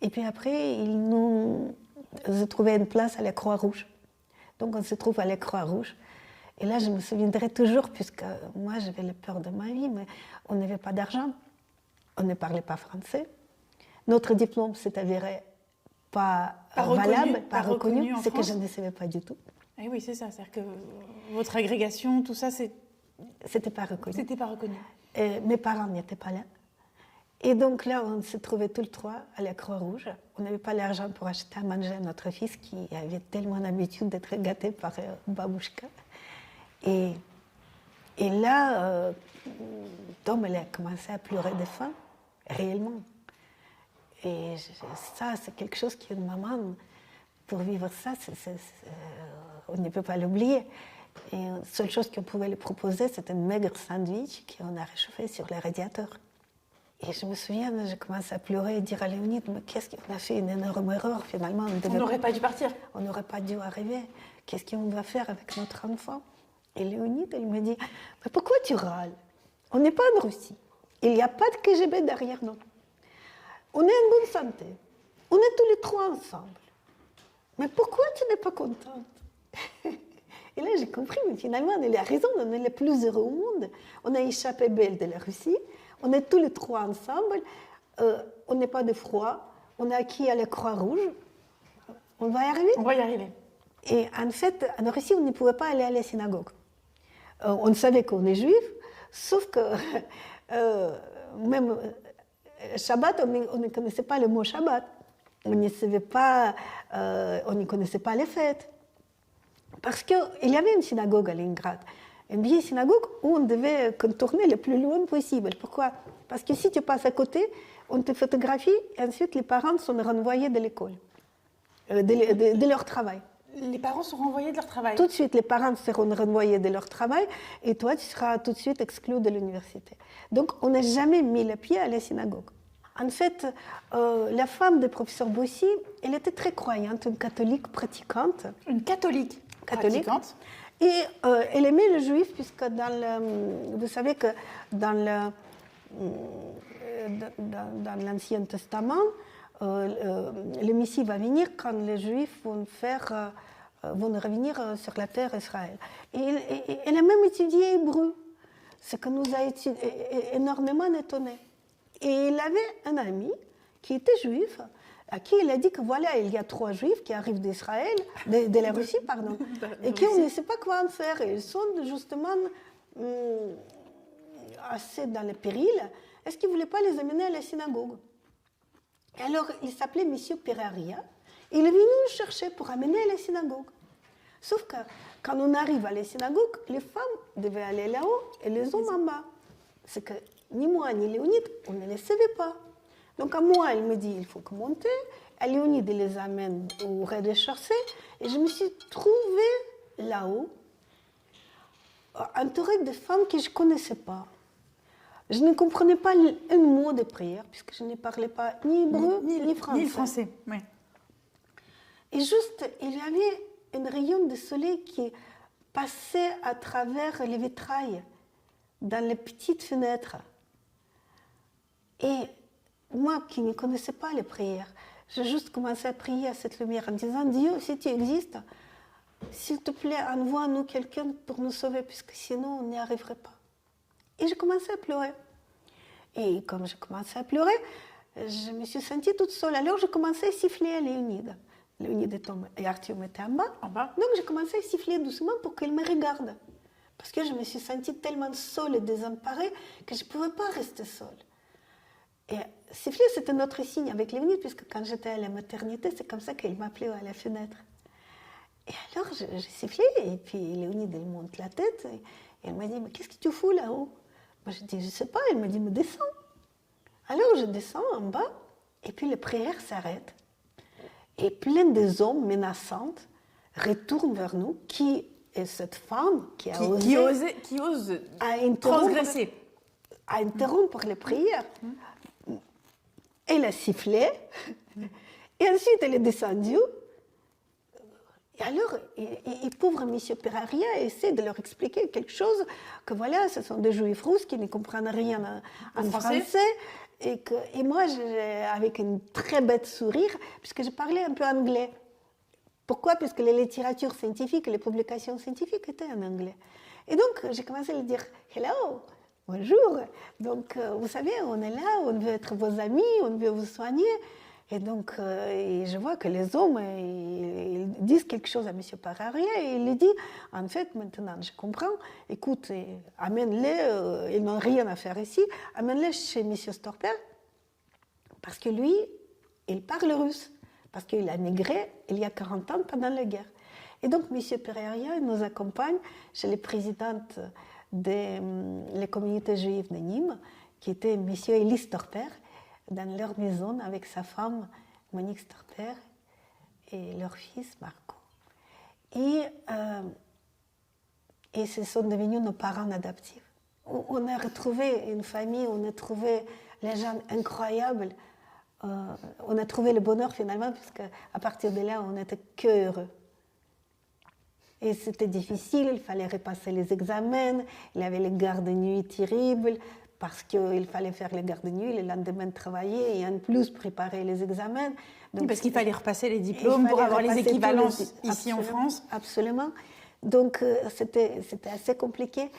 Et puis après, il nous a trouvé une place à la Croix-Rouge. Donc on se trouve à la Croix-Rouge. Et là, je me souviendrai toujours, puisque moi j'avais la peur de ma vie, mais on n'avait pas d'argent. On ne parlait pas français. Notre diplôme s'est avéré pas valable, pas reconnu, ce que je ne savais pas du tout. Et oui, c'est ça. C'est-à-dire que votre agrégation, tout ça, c'était pas reconnu. C'était pas reconnu. Mes parents n'étaient pas là. Et donc là, on s'est trouvés tous les trois à la Croix-Rouge. On n'avait pas l'argent pour acheter à manger à notre fils qui avait tellement l'habitude d'être gâté par Babouchka. Et là, Tom, elle a commencé à pleurer de faim, réellement. Et ça, c'est quelque chose qui, une maman, pour vivre ça, on ne peut pas l'oublier. Et la seule chose qu'on pouvait lui proposer, c'était un maigre sandwich qu'on a réchauffé sur le radiateur. Et je me souviens, j'ai commencé à pleurer et dire à Léonide, mais qu'est-ce qu'on a fait, une énorme erreur finalement. On n'aurait pas dû partir. On n'aurait pas dû arriver. Qu'est-ce qu'on va faire avec notre enfant? Et Léonide, elle me dit, mais pourquoi tu râles? On n'est pas en Russie. Il n'y a pas de KGB derrière nous. On est en bonne santé. On est tous les trois ensemble. Mais pourquoi tu n'es pas contente? Et là, j'ai compris, mais finalement, elle a raison, on est les plus heureux au monde. On a échappé belle de la Russie, on est tous les trois ensemble, on n'est pas de froid, on a acquis à la Croix-Rouge. On va y arriver? On va y arriver. Et en fait, en Russie, on ne pouvait pas aller à la synagogue. On savait qu'on est juif, sauf que même Shabbat, on ne connaissait pas le mot Shabbat. On ne connaissait pas les fêtes. Parce qu'il y avait une synagogue à Leningrad, une vieille synagogue où on devait contourner le plus loin possible. Pourquoi? Parce que si tu passes à côté, on te photographie et ensuite les parents sont renvoyés de l'école, de leur travail. Les parents sont renvoyés de leur travail. Tout de suite, les parents seront renvoyés de leur travail et toi, tu seras tout de suite exclu de l'université. Donc, on n'a jamais mis le pied à la synagogue. En fait, la femme du professeur Boussy, elle était très croyante, une catholique pratiquante. Une catholique pratiquante. Et elle aimait le juif, puisque vous savez que dans l'Ancien Testament, le Messie va venir quand les Juifs vont revenir sur la terre Israël. Et elle a même étudié hébreu, ce qui nous a énormément étonnés. Et il avait un ami qui était juif, à qui il a dit que voilà, il y a 3 juifs qui arrivent d'Israël, de la Russie, pardon, et qui on ne sait pas quoi en faire. Ils sont justement assez dans le péril. Est-ce qu'il ne voulait pas les amener à la synagogue? Et alors, il s'appelait Monsieur Peraria. Il est venu nous chercher pour amener à la synagogue. Sauf que quand on arrive à la synagogue, les femmes devaient aller là-haut et les hommes en bas. C'est que ni moi ni Léonide, on ne les savait pas. Donc à moi, elle me dit, il faut que monter. À Léonide, il les amène au rez-de-chaussée. Et je me suis trouvée là-haut, entourée de femmes que je ne connaissais pas. Je ne comprenais pas un mot de prière, puisque je ne parlais pas ni hébreu, ni français. Ni le français, oui. Et juste, il y avait un rayon de soleil qui passait à travers les vitrailles, dans les petites fenêtres. Et moi, qui ne connaissais pas les prières, j'ai juste commencé à prier à cette lumière en disant, Dieu, si tu existes, s'il te plaît, envoie-nous quelqu'un pour nous sauver, puisque sinon, on n'y arriverait pas. Et j'ai commencé à pleurer. Et comme j'ai commencé à pleurer, je me suis sentie toute seule. Alors, j'ai commencé à siffler à Léonide. Léonide et Artyom étaient en bas. Donc, j'ai commencé à siffler doucement pour qu'il me regarde. Parce que je me suis sentie tellement seule et désemparée que je ne pouvais pas rester seule. Et siffler, c'était notre signe avec Léonide, puisque quand j'étais à la maternité, c'est comme ça qu'il m'appelait à la fenêtre. Et alors, j'ai sifflé, et puis Léonide, elle monte la tête, et elle m'a dit, mais qu'est-ce que tu fous là-haut? Moi, je dis, je ne sais pas. Elle me dit, mais descends. Alors, je descends en bas, et puis les prières s'arrêtent. Et plein de hommes menaçantes retournent vers nous. Qui est cette femme qui ose transgresser, à interrompre les prières? Elle a sifflé, et ensuite elle est descendue. Et alors, et pauvre M. Peraria essaie de leur expliquer quelque chose, que voilà, ce sont des juifs russes qui ne comprennent rien en français. Et moi, avec un très bête sourire, puisque je parlais un peu anglais. Pourquoi? Parce que les littératures scientifiques, les publications scientifiques étaient en anglais. Et donc, j'ai commencé à lui dire « Hello, bonjour. Donc, vous savez, on est là, on veut être vos amis, on veut vous soigner. » Et donc, je vois que les hommes, ils disent quelque chose à M. Peraria et il lui dit, en fait, maintenant, je comprends, écoute, amène-les, ils n'ont rien à faire ici, amène-les chez M. Storper, parce que lui, il parle russe, parce qu'il a migré il y a 40 ans pendant la guerre. Et donc, M. Peraria nous accompagne chez les présidentes des communautés juives de Nîmes, qui était M. Elie Storper, dans leur maison avec sa femme Monique Storper et leur fils Marco. Et ce sont devenus nos parents adoptifs. On a retrouvé une famille, on a trouvé les gens incroyables, on a trouvé le bonheur finalement, puisqu'à partir de là, on n'était que heureux. Et c'était difficile, il fallait repasser les examens, il y avait les gardes de nuit terribles, parce qu'il fallait faire les gardes de nuit, le lendemain travailler et en plus préparer les examens. Donc, parce qu'il fallait repasser les diplômes pour avoir les équivalences ici en France. Absolument. Donc c'était assez compliqué.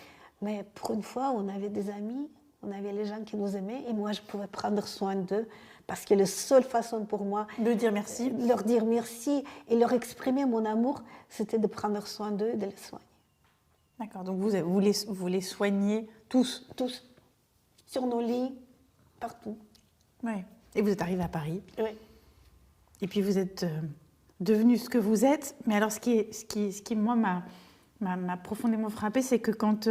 Mais pour une fois, on avait des amis, on avait les gens qui nous aimaient et moi, je pouvais prendre soin d'eux parce que la seule façon pour moi de dire merci, leur dire merci et leur exprimer mon amour, c'était de prendre soin d'eux et de les soigner. D'accord, donc vous les soignez tous? Tous, sur nos lits, partout. Oui. Et vous êtes arrivé à Paris. Oui. Et puis vous êtes devenu ce que vous êtes. Mais alors ce qui moi m'a profondément frappé, c'est que quand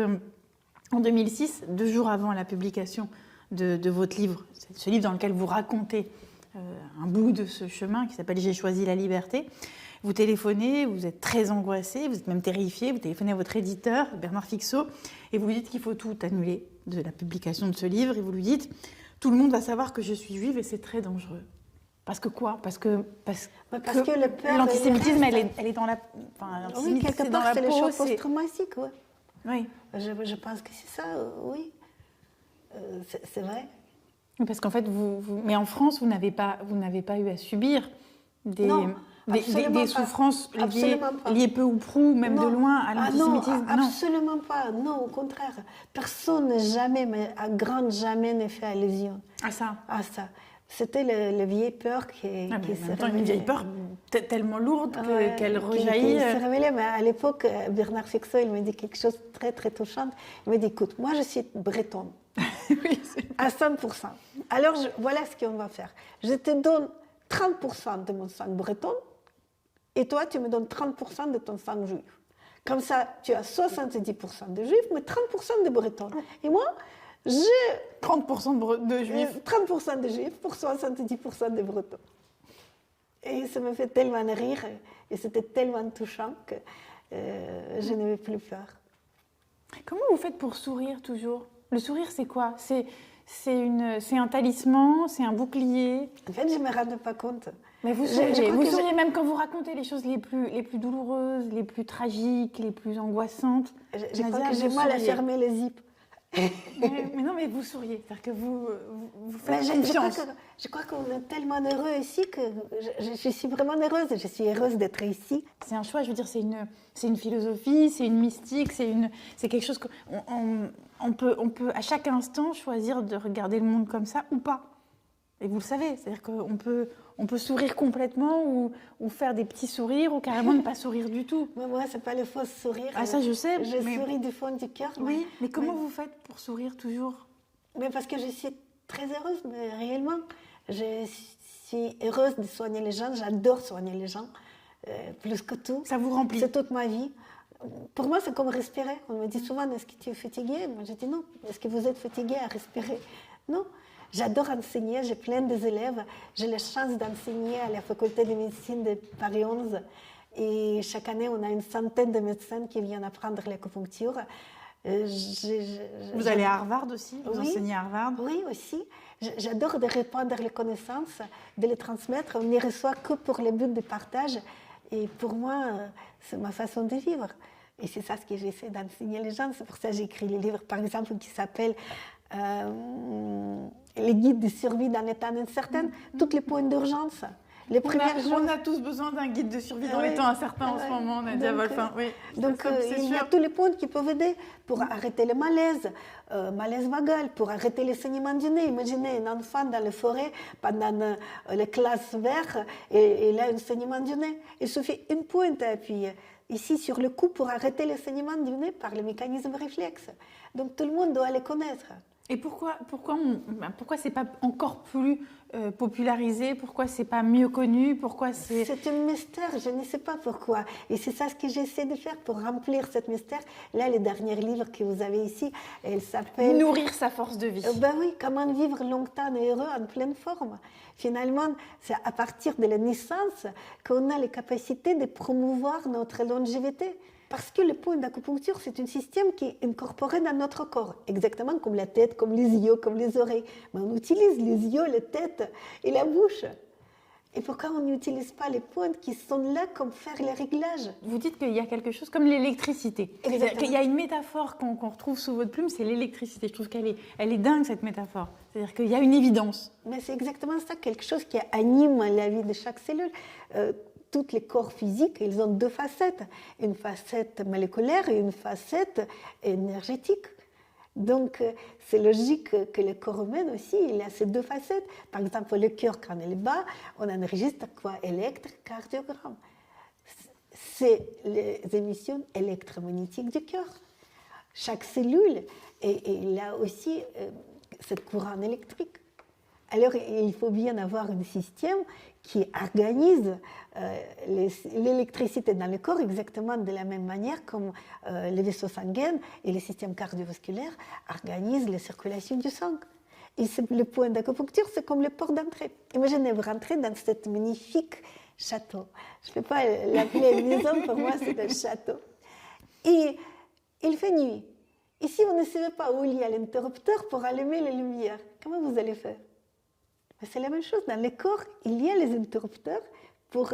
en 2006, 2 jours avant la publication de votre livre, ce livre dans lequel vous racontez un bout de ce chemin qui s'appelle « J'ai choisi la liberté », vous téléphonez, vous êtes très angoissé, vous êtes même terrifié, vous téléphonez à votre éditeur, Bernard Fixot, et vous lui dites qu'il faut tout annuler de la publication de ce livre, et vous lui dites « Tout le monde va savoir que je suis juive et c'est très dangereux ». Parce que quoi? Parce que le peur, l'antisémitisme, elle est dans la... Enfin, oui, quelque part, c'est le choc post-traumatique, oui. Oui. Je pense que c'est ça, oui. C'est vrai. Parce qu'en fait, mais en France, vous n'avez pas eu à subir des souffrances liées peu ou prou, même de loin, à l'antisémitisme. Non, absolument pas. Non, au contraire. Personne jamais, mais à grand jamais, ne fait allusion à ça. C'était la vieille peur qui s'est révélée. Une vieille peur tellement lourde qu'elle rejaillit. Qui s'est révélée, mais à l'époque, Bernard Fixot, il m'a dit quelque chose de très, très touchant. Il m'a dit, écoute, moi, je suis bretonne. Oui, à 100%. Alors, voilà ce qu'on va faire. Je te donne 30% de mon sang breton et toi, tu me donnes 30% de ton sang juif. Comme ça, tu as 70% de juifs, mais 30% de bretons. Et moi, j'ai 30% de juifs. 30% de juifs pour 70% de bretons. Et ça me fait tellement rire et c'était tellement touchant que je n'avais plus peur. Comment vous faites pour sourire toujours? Le sourire, c'est quoi? C'est un talisman, c'est un bouclier? En fait, je ne me rends pas compte. Mais vous souriez même quand vous racontez les choses les plus douloureuses, les plus tragiques, les plus angoissantes. Je crois que j'ai mal à fermer les zips. mais non, mais vous souriez, c'est-à-dire que vous faites confiance. Je crois qu'on est tellement heureux ici que je suis vraiment heureuse. Je suis heureuse d'être ici. C'est un choix, je veux dire, c'est une philosophie, c'est une mystique, c'est quelque chose qu'on peut à chaque instant choisir de regarder le monde comme ça ou pas. Et vous le savez, c'est-à-dire qu'on peut sourire complètement ou faire des petits sourires ou carrément ne pas sourire du tout. Mais moi, c'est pas le faux sourire. Ah, ça, je sais. Je souris du fond du cœur. Oui, mais comment vous faites pour sourire toujours? Mais parce que je suis très heureuse, mais réellement. Je suis heureuse de soigner les gens. J'adore soigner les gens, plus que tout. Ça vous remplit? C'est toute ma vie. Pour moi, c'est comme respirer. On me dit souvent, est-ce que tu es fatiguée? Moi, je dis non. Est-ce que vous êtes fatiguée à respirer? Non. J'adore enseigner, j'ai plein d'élèves. J'ai la chance d'enseigner à la faculté de médecine de Paris 11. Et chaque année, on a une centaine de médecins qui viennent apprendre l'acupuncture. Vous allez à Harvard aussi? Vous enseignez à Harvard? Oui, aussi. J'adore de répandre les connaissances, de les transmettre. On n'y reçoit que pour le but de partage. Et pour moi, c'est ma façon de vivre. Et c'est ça ce que j'essaie d'enseigner les gens. C'est pour ça que j'ai écrit le livre, par exemple, qui s'appelle les guides de survie dans l'état incertain, tous les points d'urgence. On a tous besoin d'un guide de survie dans les temps incertains en ce moment, Nadia Wolf. Oui, donc il y a tous les points qui peuvent aider pour arrêter le malaise vagal, pour arrêter les saignements du nez. Imaginez un enfant dans la forêt pendant les classes vertes et il a un saignement du nez. Il suffit une pointe à appuyer ici sur le cou pour arrêter le saignement du nez par le mécanisme réflexe. Donc tout le monde doit les connaître. Et pourquoi c'est pas encore plus popularisé? Pourquoi c'est pas mieux connu? C'est un mystère, je ne sais pas pourquoi. Et c'est ça ce que j'essaie de faire pour remplir ce mystère. Là, le dernier livre que vous avez ici, il s'appelle... Nourrir sa force de vie. Ben oui, comment vivre longtemps et heureux en pleine forme. Finalement, c'est à partir de la naissance qu'on a les capacités de promouvoir notre longévité. Parce que le point d'acupuncture, c'est un système qui est incorporé dans notre corps, exactement comme la tête, comme les yeux, comme les oreilles. Mais on utilise les yeux, la tête et la bouche. Et pourquoi on n'utilise pas les pointes qui sont là comme faire les réglages? Vous dites qu'il y a quelque chose comme l'électricité. Exactement. Il y a une métaphore qu'on retrouve sous votre plume, c'est l'électricité. Je trouve qu'elle est dingue, cette métaphore. C'est-à-dire qu'il y a une évidence. Mais c'est exactement ça, quelque chose qui anime la vie de chaque cellule. Tous les corps physiques, ils ont deux facettes. Une facette moléculaire et une facette énergétique. Donc, c'est logique que le corps humain aussi, il a ces deux facettes. Par exemple, le cœur, quand il bat, on enregistre quoi? Électrocardiogramme. C'est les émissions électromagnétiques du cœur. Chaque cellule, il a aussi cette courant électrique. Alors, il faut bien avoir un système qui organise l'électricité dans le corps exactement de la même manière comme les vaisseaux sanguins et les systèmes cardiovasculaires organisent la circulation du sang. Et le point d'acupuncture, c'est comme le port d'entrée. Imaginez, vous rentrez dans cet magnifique château. Je ne peux pas l'appeler maison, pour moi, c'est un château. Et il fait nuit. Et si vous ne savez pas où il y a l'interrupteur pour allumer les lumières, comment vous allez faire? C'est la même chose. Dans le corps, il y a les interrupteurs pour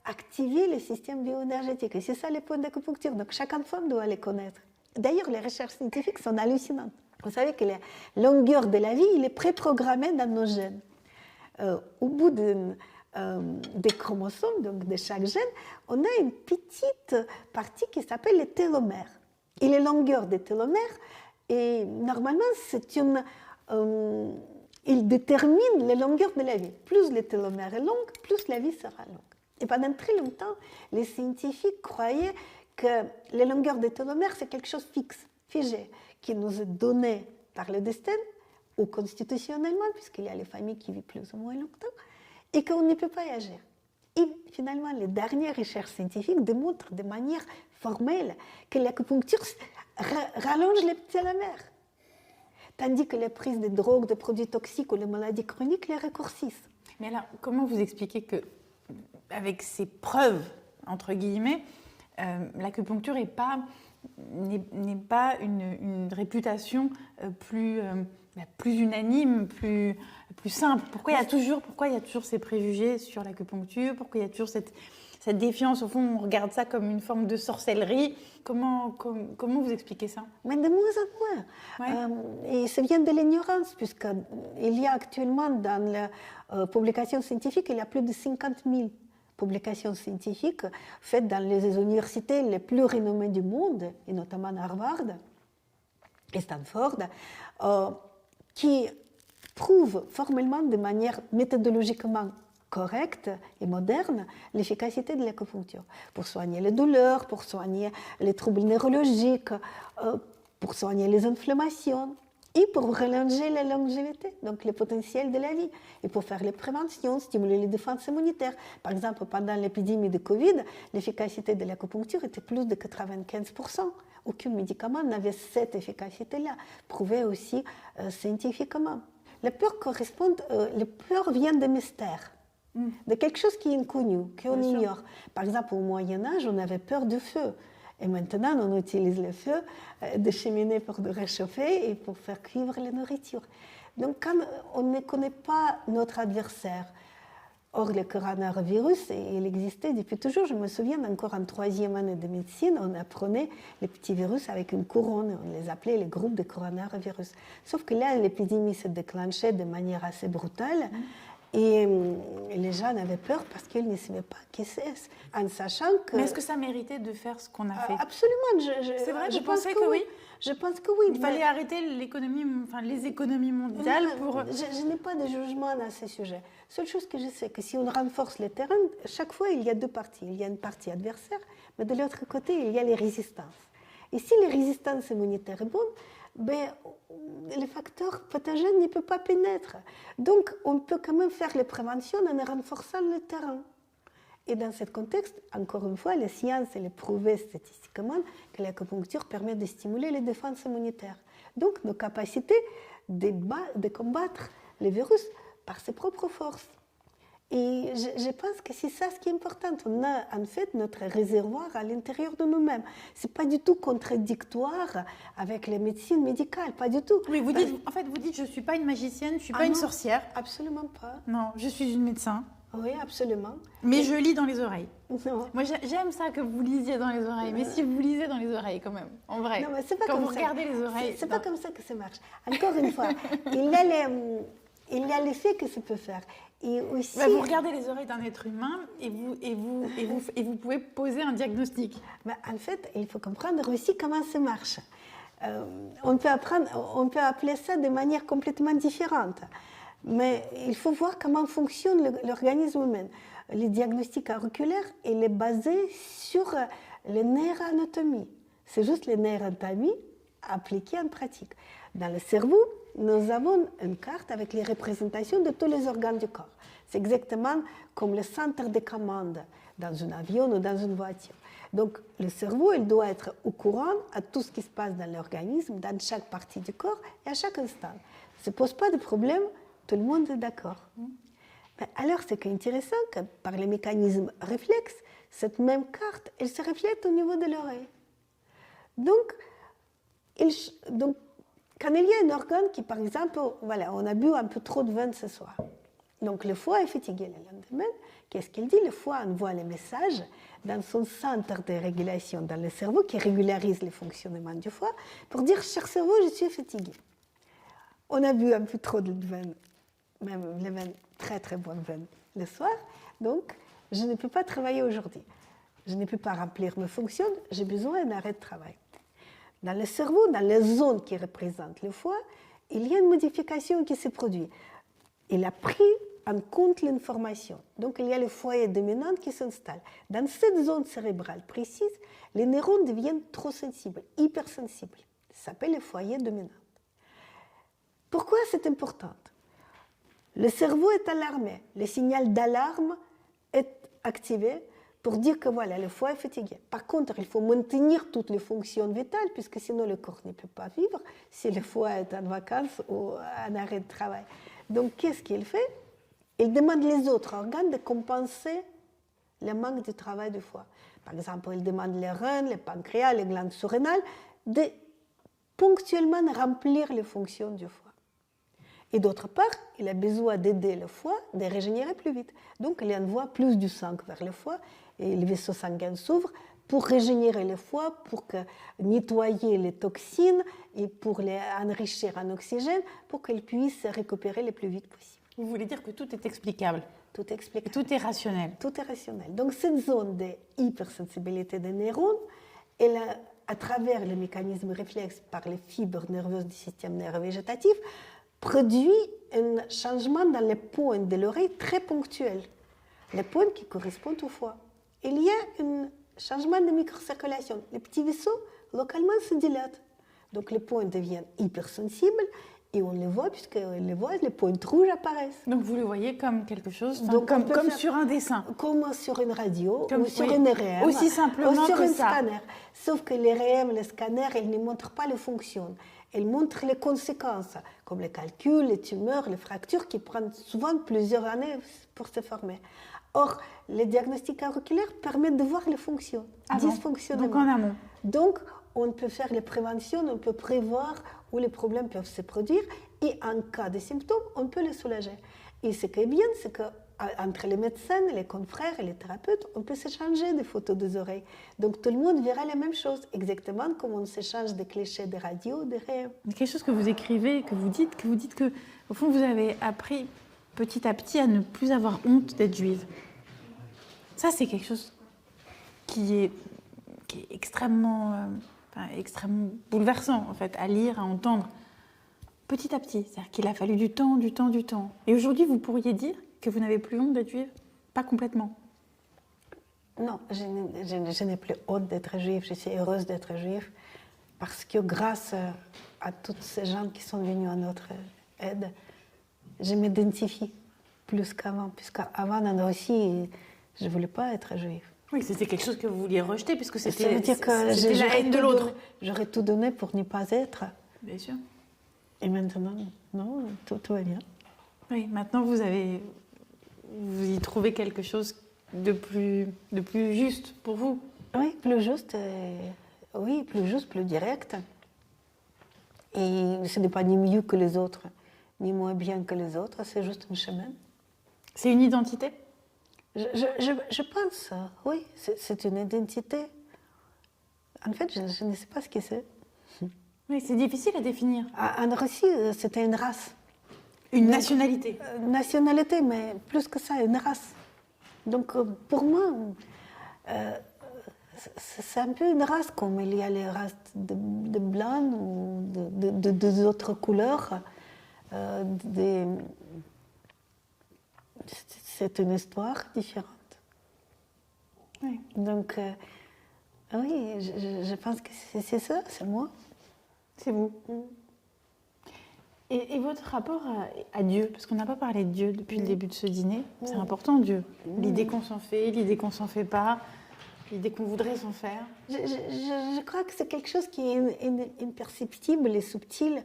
activer le système bioénergétique. Et c'est ça les points d'acupuncture. Donc chaque enfant doit les connaître. D'ailleurs, les recherches scientifiques sont hallucinantes. Vous savez que la longueur de la vie, il est préprogrammé dans nos gènes. Au bout des chromosomes, donc de chaque gène, on a une petite partie qui s'appelle les télomères. Et les longueurs des télomères, et normalement, c'est une... il détermine la longueur de la vie. Plus les télomères est longue, plus la vie sera longue. Et pendant très longtemps, les scientifiques croyaient que la longueur des télomères, c'est quelque chose de fixe, figé, qui nous est donné par le destin, ou constitutionnellement, puisqu'il y a les familles qui vivent plus ou moins longtemps, et qu'on ne peut pas y agir. Et finalement, les dernières recherches scientifiques démontrent de manière formelle que l'acupuncture rallonge les télomères. Tandis que les prises de drogues, de produits toxiques ou les maladies chroniques les raccourcissent. Mais alors, comment vous expliquez que, avec ces preuves, entre guillemets, l'acupuncture n'est pas une réputation plus unanime, plus simple? Pourquoi il y a toujours ces préjugés sur l'acupuncture? Pourquoi il y a toujours cette défiance? Au fond, on regarde ça comme une forme de sorcellerie. Comment vous expliquez ça? Mais de moins en moins. Ouais. Et ça vient de l'ignorance, puisqu'il y a actuellement dans la publication scientifique, il y a plus de 50 000 publications scientifiques faites dans les universités les plus renommées du monde, et notamment Harvard et Stanford, qui prouvent formellement, de manière méthodologiquement correcte et moderne, l'efficacité de l'acupuncture pour soigner les douleurs, pour soigner les troubles neurologiques, pour soigner les inflammations et pour rallonger la longévité, donc le potentiel de la vie, et pour faire les préventions, stimuler les défenses immunitaires. Par exemple, pendant l'épidémie de Covid, l'efficacité de l'acupuncture était plus de 95%. Aucun médicament n'avait cette efficacité-là, prouvé aussi scientifiquement. La peur vient des mystères, de quelque chose qui est inconnu, qu'on ignore. Par exemple, au Moyen-Âge, on avait peur du feu. Et maintenant, on utilise le feu de cheminée pour le réchauffer et pour faire cuire la nourriture. Donc, quand on ne connaît pas notre adversaire, or le coronavirus, il existait depuis toujours. Je me souviens encore en 3e année de médecine, on apprenait les petits virus avec une couronne. On les appelait les groupes de coronavirus. Sauf que là, l'épidémie s'est déclenchée de manière assez brutale. Et les gens avaient peur parce qu'ils ne savaient pas qui c'est, en sachant que... Mais est-ce que ça méritait de faire ce qu'on a fait? Absolument. C'est vrai, je pensais que oui. Je pense que oui. Il fallait arrêter les économies mondiales pour... Je n'ai pas de jugement à ce sujet. Seule chose que je sais, que si on renforce le terrain, chaque fois, il y a deux parties. Il y a une partie adversaire, mais de l'autre côté, il y a les résistances. Et si les résistances immunitaires sont bonnes, les facteurs pathogènes ne peuvent pas pénétrer. Donc, on peut quand même faire les préventions en renforçant le terrain. Et dans ce contexte, encore une fois, la science elle est prouvée statistiquement que l'acupuncture permet de stimuler les défenses immunitaires. Donc, nos capacités de combattre les virus par ses propres forces. Et je pense que c'est ça ce qui est important. On a en fait notre réservoir à l'intérieur de nous-mêmes. Ce n'est pas du tout contradictoire avec les médecines médicales, pas du tout. Oui, vous dites, je ne suis pas une magicienne, je ne suis pas une sorcière. Absolument pas. Non, je suis une médecin. Oui, absolument. Mais je lis dans les oreilles. Non. Moi, j'aime ça que vous lisiez dans les oreilles. Mais si vous lisez dans les oreilles, quand même, en vrai. Non, mais c'est pas quand comme vous ça. regardez les oreilles. C'est pas comme ça que ça marche. Encore une fois, il y a l'effet que ça peut faire. Et aussi, Vous regardez les oreilles d'un être humain et vous pouvez poser un diagnostic. mais en fait, il faut comprendre aussi comment ça marche. On peut appeler ça de manière complètement différente. Mais il faut voir comment fonctionne l'organisme humain. Le diagnostic auriculaire, il est basé sur les neuroanatomie. C'est juste les neuroanatomie appliquées en pratique. Dans le cerveau, nous avons une carte avec les représentations de tous les organes du corps. C'est exactement comme le centre de commande dans un avion ou dans une voiture. Donc, le cerveau, il doit être au courant de tout ce qui se passe dans l'organisme, dans chaque partie du corps et à chaque instant. Ça ne pose pas de problème, tout le monde est d'accord. Mais alors, ce qui est intéressant, que par les mécanismes réflexes, cette même carte, elle se reflète au niveau de l'oreille. Donc, quand il y a un organe qui, par exemple, voilà, on a bu un peu trop de vin ce soir, donc le foie est fatigué le lendemain, qu'est-ce qu'il dit? Le foie envoie les messages dans son centre de régulation dans le cerveau qui régularise le fonctionnement du foie pour dire, cher cerveau, je suis fatigué. On a bu un peu trop de vin, même le vin, très très bon vin le soir, donc je ne peux pas travailler aujourd'hui. Je ne peux pas remplir mes fonctions, j'ai besoin d'un arrêt de travail. Dans le cerveau, dans les zones qui représentent le foie, il y a une modification qui se produit. Il a pris en compte l'information. Donc, il y a le foyer dominant qui s'installe. Dans cette zone cérébrale précise, les neurones deviennent trop sensibles, hypersensibles. Ça s'appelle le foyer dominant. Pourquoi c'est important? Le cerveau est alarmé. Le signal d'alarme est activé pour dire que voilà, le foie est fatigué. Par contre, il faut maintenir toutes les fonctions vitales, puisque sinon le corps ne peut pas vivre si le foie est en vacances ou en arrêt de travail. Donc, qu'est-ce qu'il fait? Il demande les autres organes de compenser le manque de travail du foie. Par exemple, il demande les reins, le pancréas, les glandes surrénales de ponctuellement remplir les fonctions du foie. Et d'autre part, il a besoin d'aider le foie de régénérer plus vite. Donc, il envoie plus du sang vers le foie et les vaisseaux sanguins s'ouvrent pour régénérer le foie, pour nettoyer les toxines et pour les enrichir en oxygène, pour qu'ils puissent se récupérer le plus vite possible. Vous voulez dire que tout est explicable? Tout est explicable. Tout est rationnel? Tout est rationnel. Donc, cette zone de hypersensibilité des neurones, elle a, à travers le mécanisme réflexe par les fibres nerveuses du système nerveux végétatif, produit un changement dans les points de l'oreille très ponctuel, les points qui correspondent au foie. Il y a un changement de microcirculation. Les petits vaisseaux, localement, se dilatent. Donc, les points deviennent hypersensibles et on les voit, puisqu'on les voit, les points rouges apparaissent. Donc, vous le voyez comme quelque chose, Donc, comme sur un dessin. Comme sur une radio, Comme, ou sur oui, une RM, aussi simplement ou sur que un ça. scanner. Sauf que les RM, les scanners, ils ne montrent pas les fonctions. Ils montrent les conséquences, comme les calculs, les tumeurs, les fractures, qui prennent souvent plusieurs années pour se former. Or, les diagnostics auriculaires permettent de voir les fonctions, dysfonctionnements. Donc en amont. Donc, on peut faire les préventions, on peut prévoir où les problèmes peuvent se produire et en cas de symptômes, on peut les soulager. Et ce qui est bien, c'est qu'entre les médecins, les confrères et les thérapeutes, on peut s'échanger des photos des oreilles. Donc tout le monde verra la même chose, exactement comme on s'échange des clichés des radios, des rêves. Quelque chose que vous écrivez, que vous dites que, au fond, vous avez appris petit à petit à ne plus avoir honte d'être juive. Ça, c'est quelque chose qui est extrêmement bouleversant, en fait, à lire, à entendre, petit à petit. C'est-à-dire qu'il a fallu du temps. Et aujourd'hui, vous pourriez dire que vous n'avez plus honte d'être juive? Pas complètement. Non, je n'ai plus honte d'être juive, je suis heureuse d'être juive, parce que grâce à tous ces gens qui sont venus à notre aide, je m'identifie plus qu'avant, puisqu'avant en Russie, je ne voulais pas être juive. Oui, c'était quelque chose que vous vouliez rejeter, puisque Ça c'était veut dire que la haine de l'autre. J'aurais tout donné pour n'y pas être. Bien sûr. Et maintenant, non, tout va bien. Oui, maintenant vous y trouvez quelque chose de plus juste pour vous. Oui, plus juste, plus direct. Et ce n'est pas ni mieux que les autres, ni moins bien que les autres, c'est juste un chemin. C'est une identité? Je pense, oui, c'est une identité. En fait, je ne sais pas ce que c'est. Oui, c'est difficile à définir. En Russie, c'était une race. Une nationalité. Nationalité, mais plus que ça, une race. Donc, pour moi, c'est un peu une race, comme il y a les races de blancs ou d'autres couleurs. C'est une histoire différente. Oui. Donc, oui, je pense que c'est ça, c'est moi. C'est vous. Et votre rapport à Dieu, parce qu'on n'a pas parlé de Dieu depuis le début de ce dîner, c'est important Dieu. L'idée qu'on s'en fait, l'idée qu'on s'en fait pas, l'idée qu'on voudrait s'en faire. Je crois que c'est quelque chose qui est imperceptible et subtil,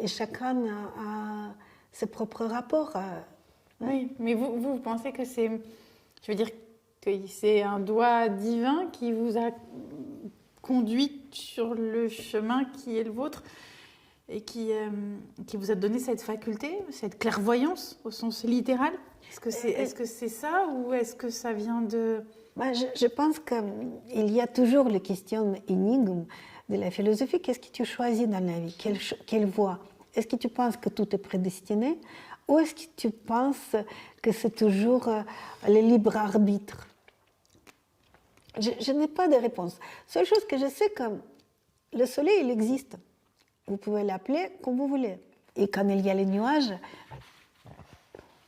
et chacun a ses propres rapports. Oui, mais vous pensez que c'est, je veux dire, que c'est un doigt divin qui vous a conduit sur le chemin qui est le vôtre et qui vous a donné cette faculté, cette clairvoyance au sens littéral. Est-ce que c'est ça ou est-ce que ça vient de... Je pense qu'il y a toujours les questions énigmes de la philosophie. Qu'est-ce que tu choisis dans la vie? Quelle voie? Est-ce que tu penses que tout est prédestiné ou est-ce que tu penses que c'est toujours le libre arbitre? Je n'ai pas de réponse. Seule chose que je sais, que le soleil, il existe. Vous pouvez l'appeler comme vous voulez. Et quand il y a les nuages,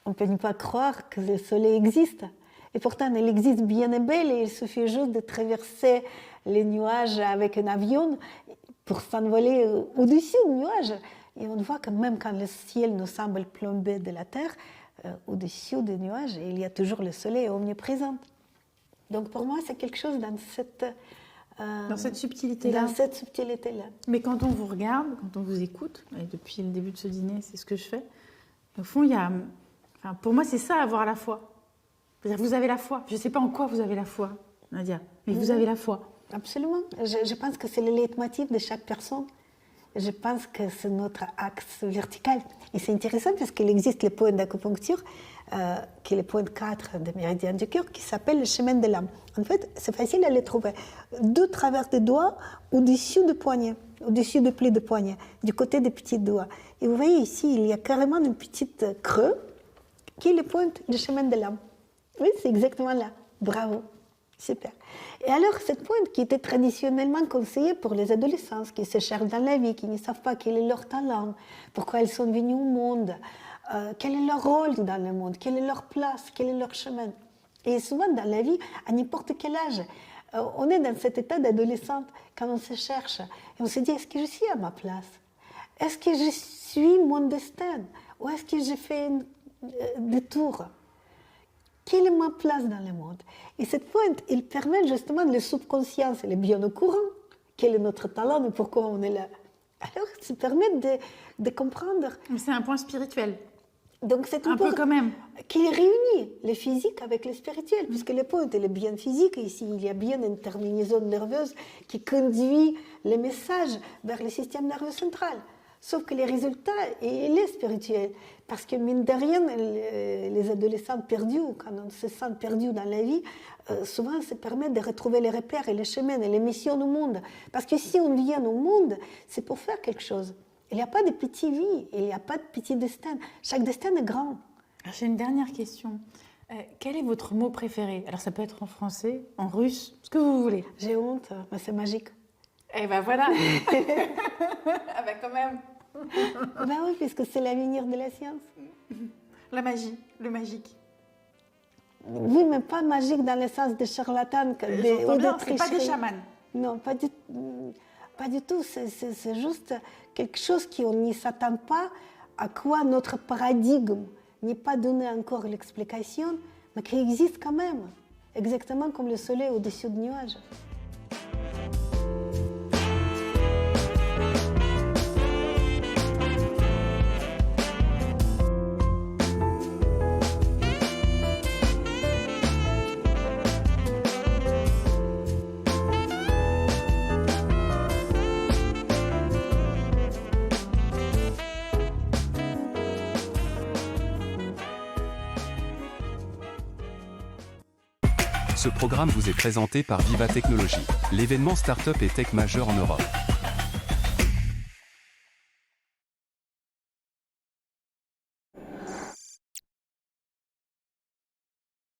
on ne peut pas croire que le soleil existe. Et pourtant, il existe bien et belle, et il suffit juste de traverser les nuages avec un avion pour s'envoler au-dessus des nuages. Et on voit que même quand le ciel nous semble plombé de la terre, au-dessus des nuages, il y a toujours le soleil omniprésent. Donc pour moi, c'est quelque chose dans cette subtilité-là. Dans cette subtilité-là. Mais quand on vous regarde, quand on vous écoute, et depuis le début de ce dîner, c'est ce que je fais, au fond, il y a... Enfin, pour moi, c'est ça, avoir la foi. C'est-à-dire, vous avez la foi. Je ne sais pas en quoi vous avez la foi, Nadia, mais vous avez la foi. Absolument. Je pense que c'est le leitmotiv de chaque personne. Je pense que c'est notre axe vertical. Et c'est intéressant parce qu'il existe le point d'acupuncture, qui est le point 4 des méridiens du cœur, qui s'appelle le chemin de l'âme. En fait, c'est facile à le trouver. Deux travers des doigts, au-dessus du poignet, au-dessus du pli de poignet, du côté des petits doigts. Et vous voyez ici, il y a carrément une petite creux qui est le point du chemin de l'âme. Oui, c'est exactement là. Bravo. Super. Et alors, cette pointe qui était traditionnellement conseillée pour les adolescents qui se cherchent dans la vie, qui ne savent pas quel est leur talent, pourquoi ils sont venus au monde, quel est leur rôle dans le monde, quelle est leur place, quel est leur chemin. Et souvent dans la vie, à n'importe quel âge, on est dans cet état d'adolescente quand on se cherche. Et on se dit, est-ce que je suis à ma place? Est-ce que je suis mon destin? Ou est-ce que j'ai fait un détour? Quelle est ma place dans le monde? Et cette pointe, elle permet justement le subconscient, elle est bien au courant, quel est notre talent et pourquoi on est là. Alors, ça permet de comprendre. C'est un point spirituel. Donc, c'est un peu quand même. Qui réunit le physique avec le spirituel, puisque le point, elle est bien physique, et ici, il y a bien une terminaison nerveuse qui conduit les messages vers le système nerveux central. Sauf que les résultats, il est spirituel. Parce que, mine de rien, les adolescents perdus, quand on se sent perdu dans la vie, souvent, ça permet de retrouver les repères et les chemins et les missions au monde. Parce que si on vient au monde, c'est pour faire quelque chose. Il n'y a pas de petite vie, il n'y a pas de petit destin. Chaque destin est grand. J'ai une dernière question. Quel est votre mot préféré? Alors, ça peut être en français, en russe, ce que vous voulez. J'ai honte, mais c'est magique. Eh ben voilà. Ah ben quand même. Ben oui, puisque c'est l'avenir de la science. La magie, le magique. Oui, mais pas magique dans le sens de charlatan ou de tricherie. C'est pas des chamans. Non, pas du tout. C'est juste quelque chose qu'on n'y s'attend pas, à quoi notre paradigme n'est pas donné encore l'explication, mais qui existe quand même, exactement comme le soleil au-dessus du nuage. Ce programme vous est présenté par Viva Technologies, l'événement Startup et Tech majeur en Europe.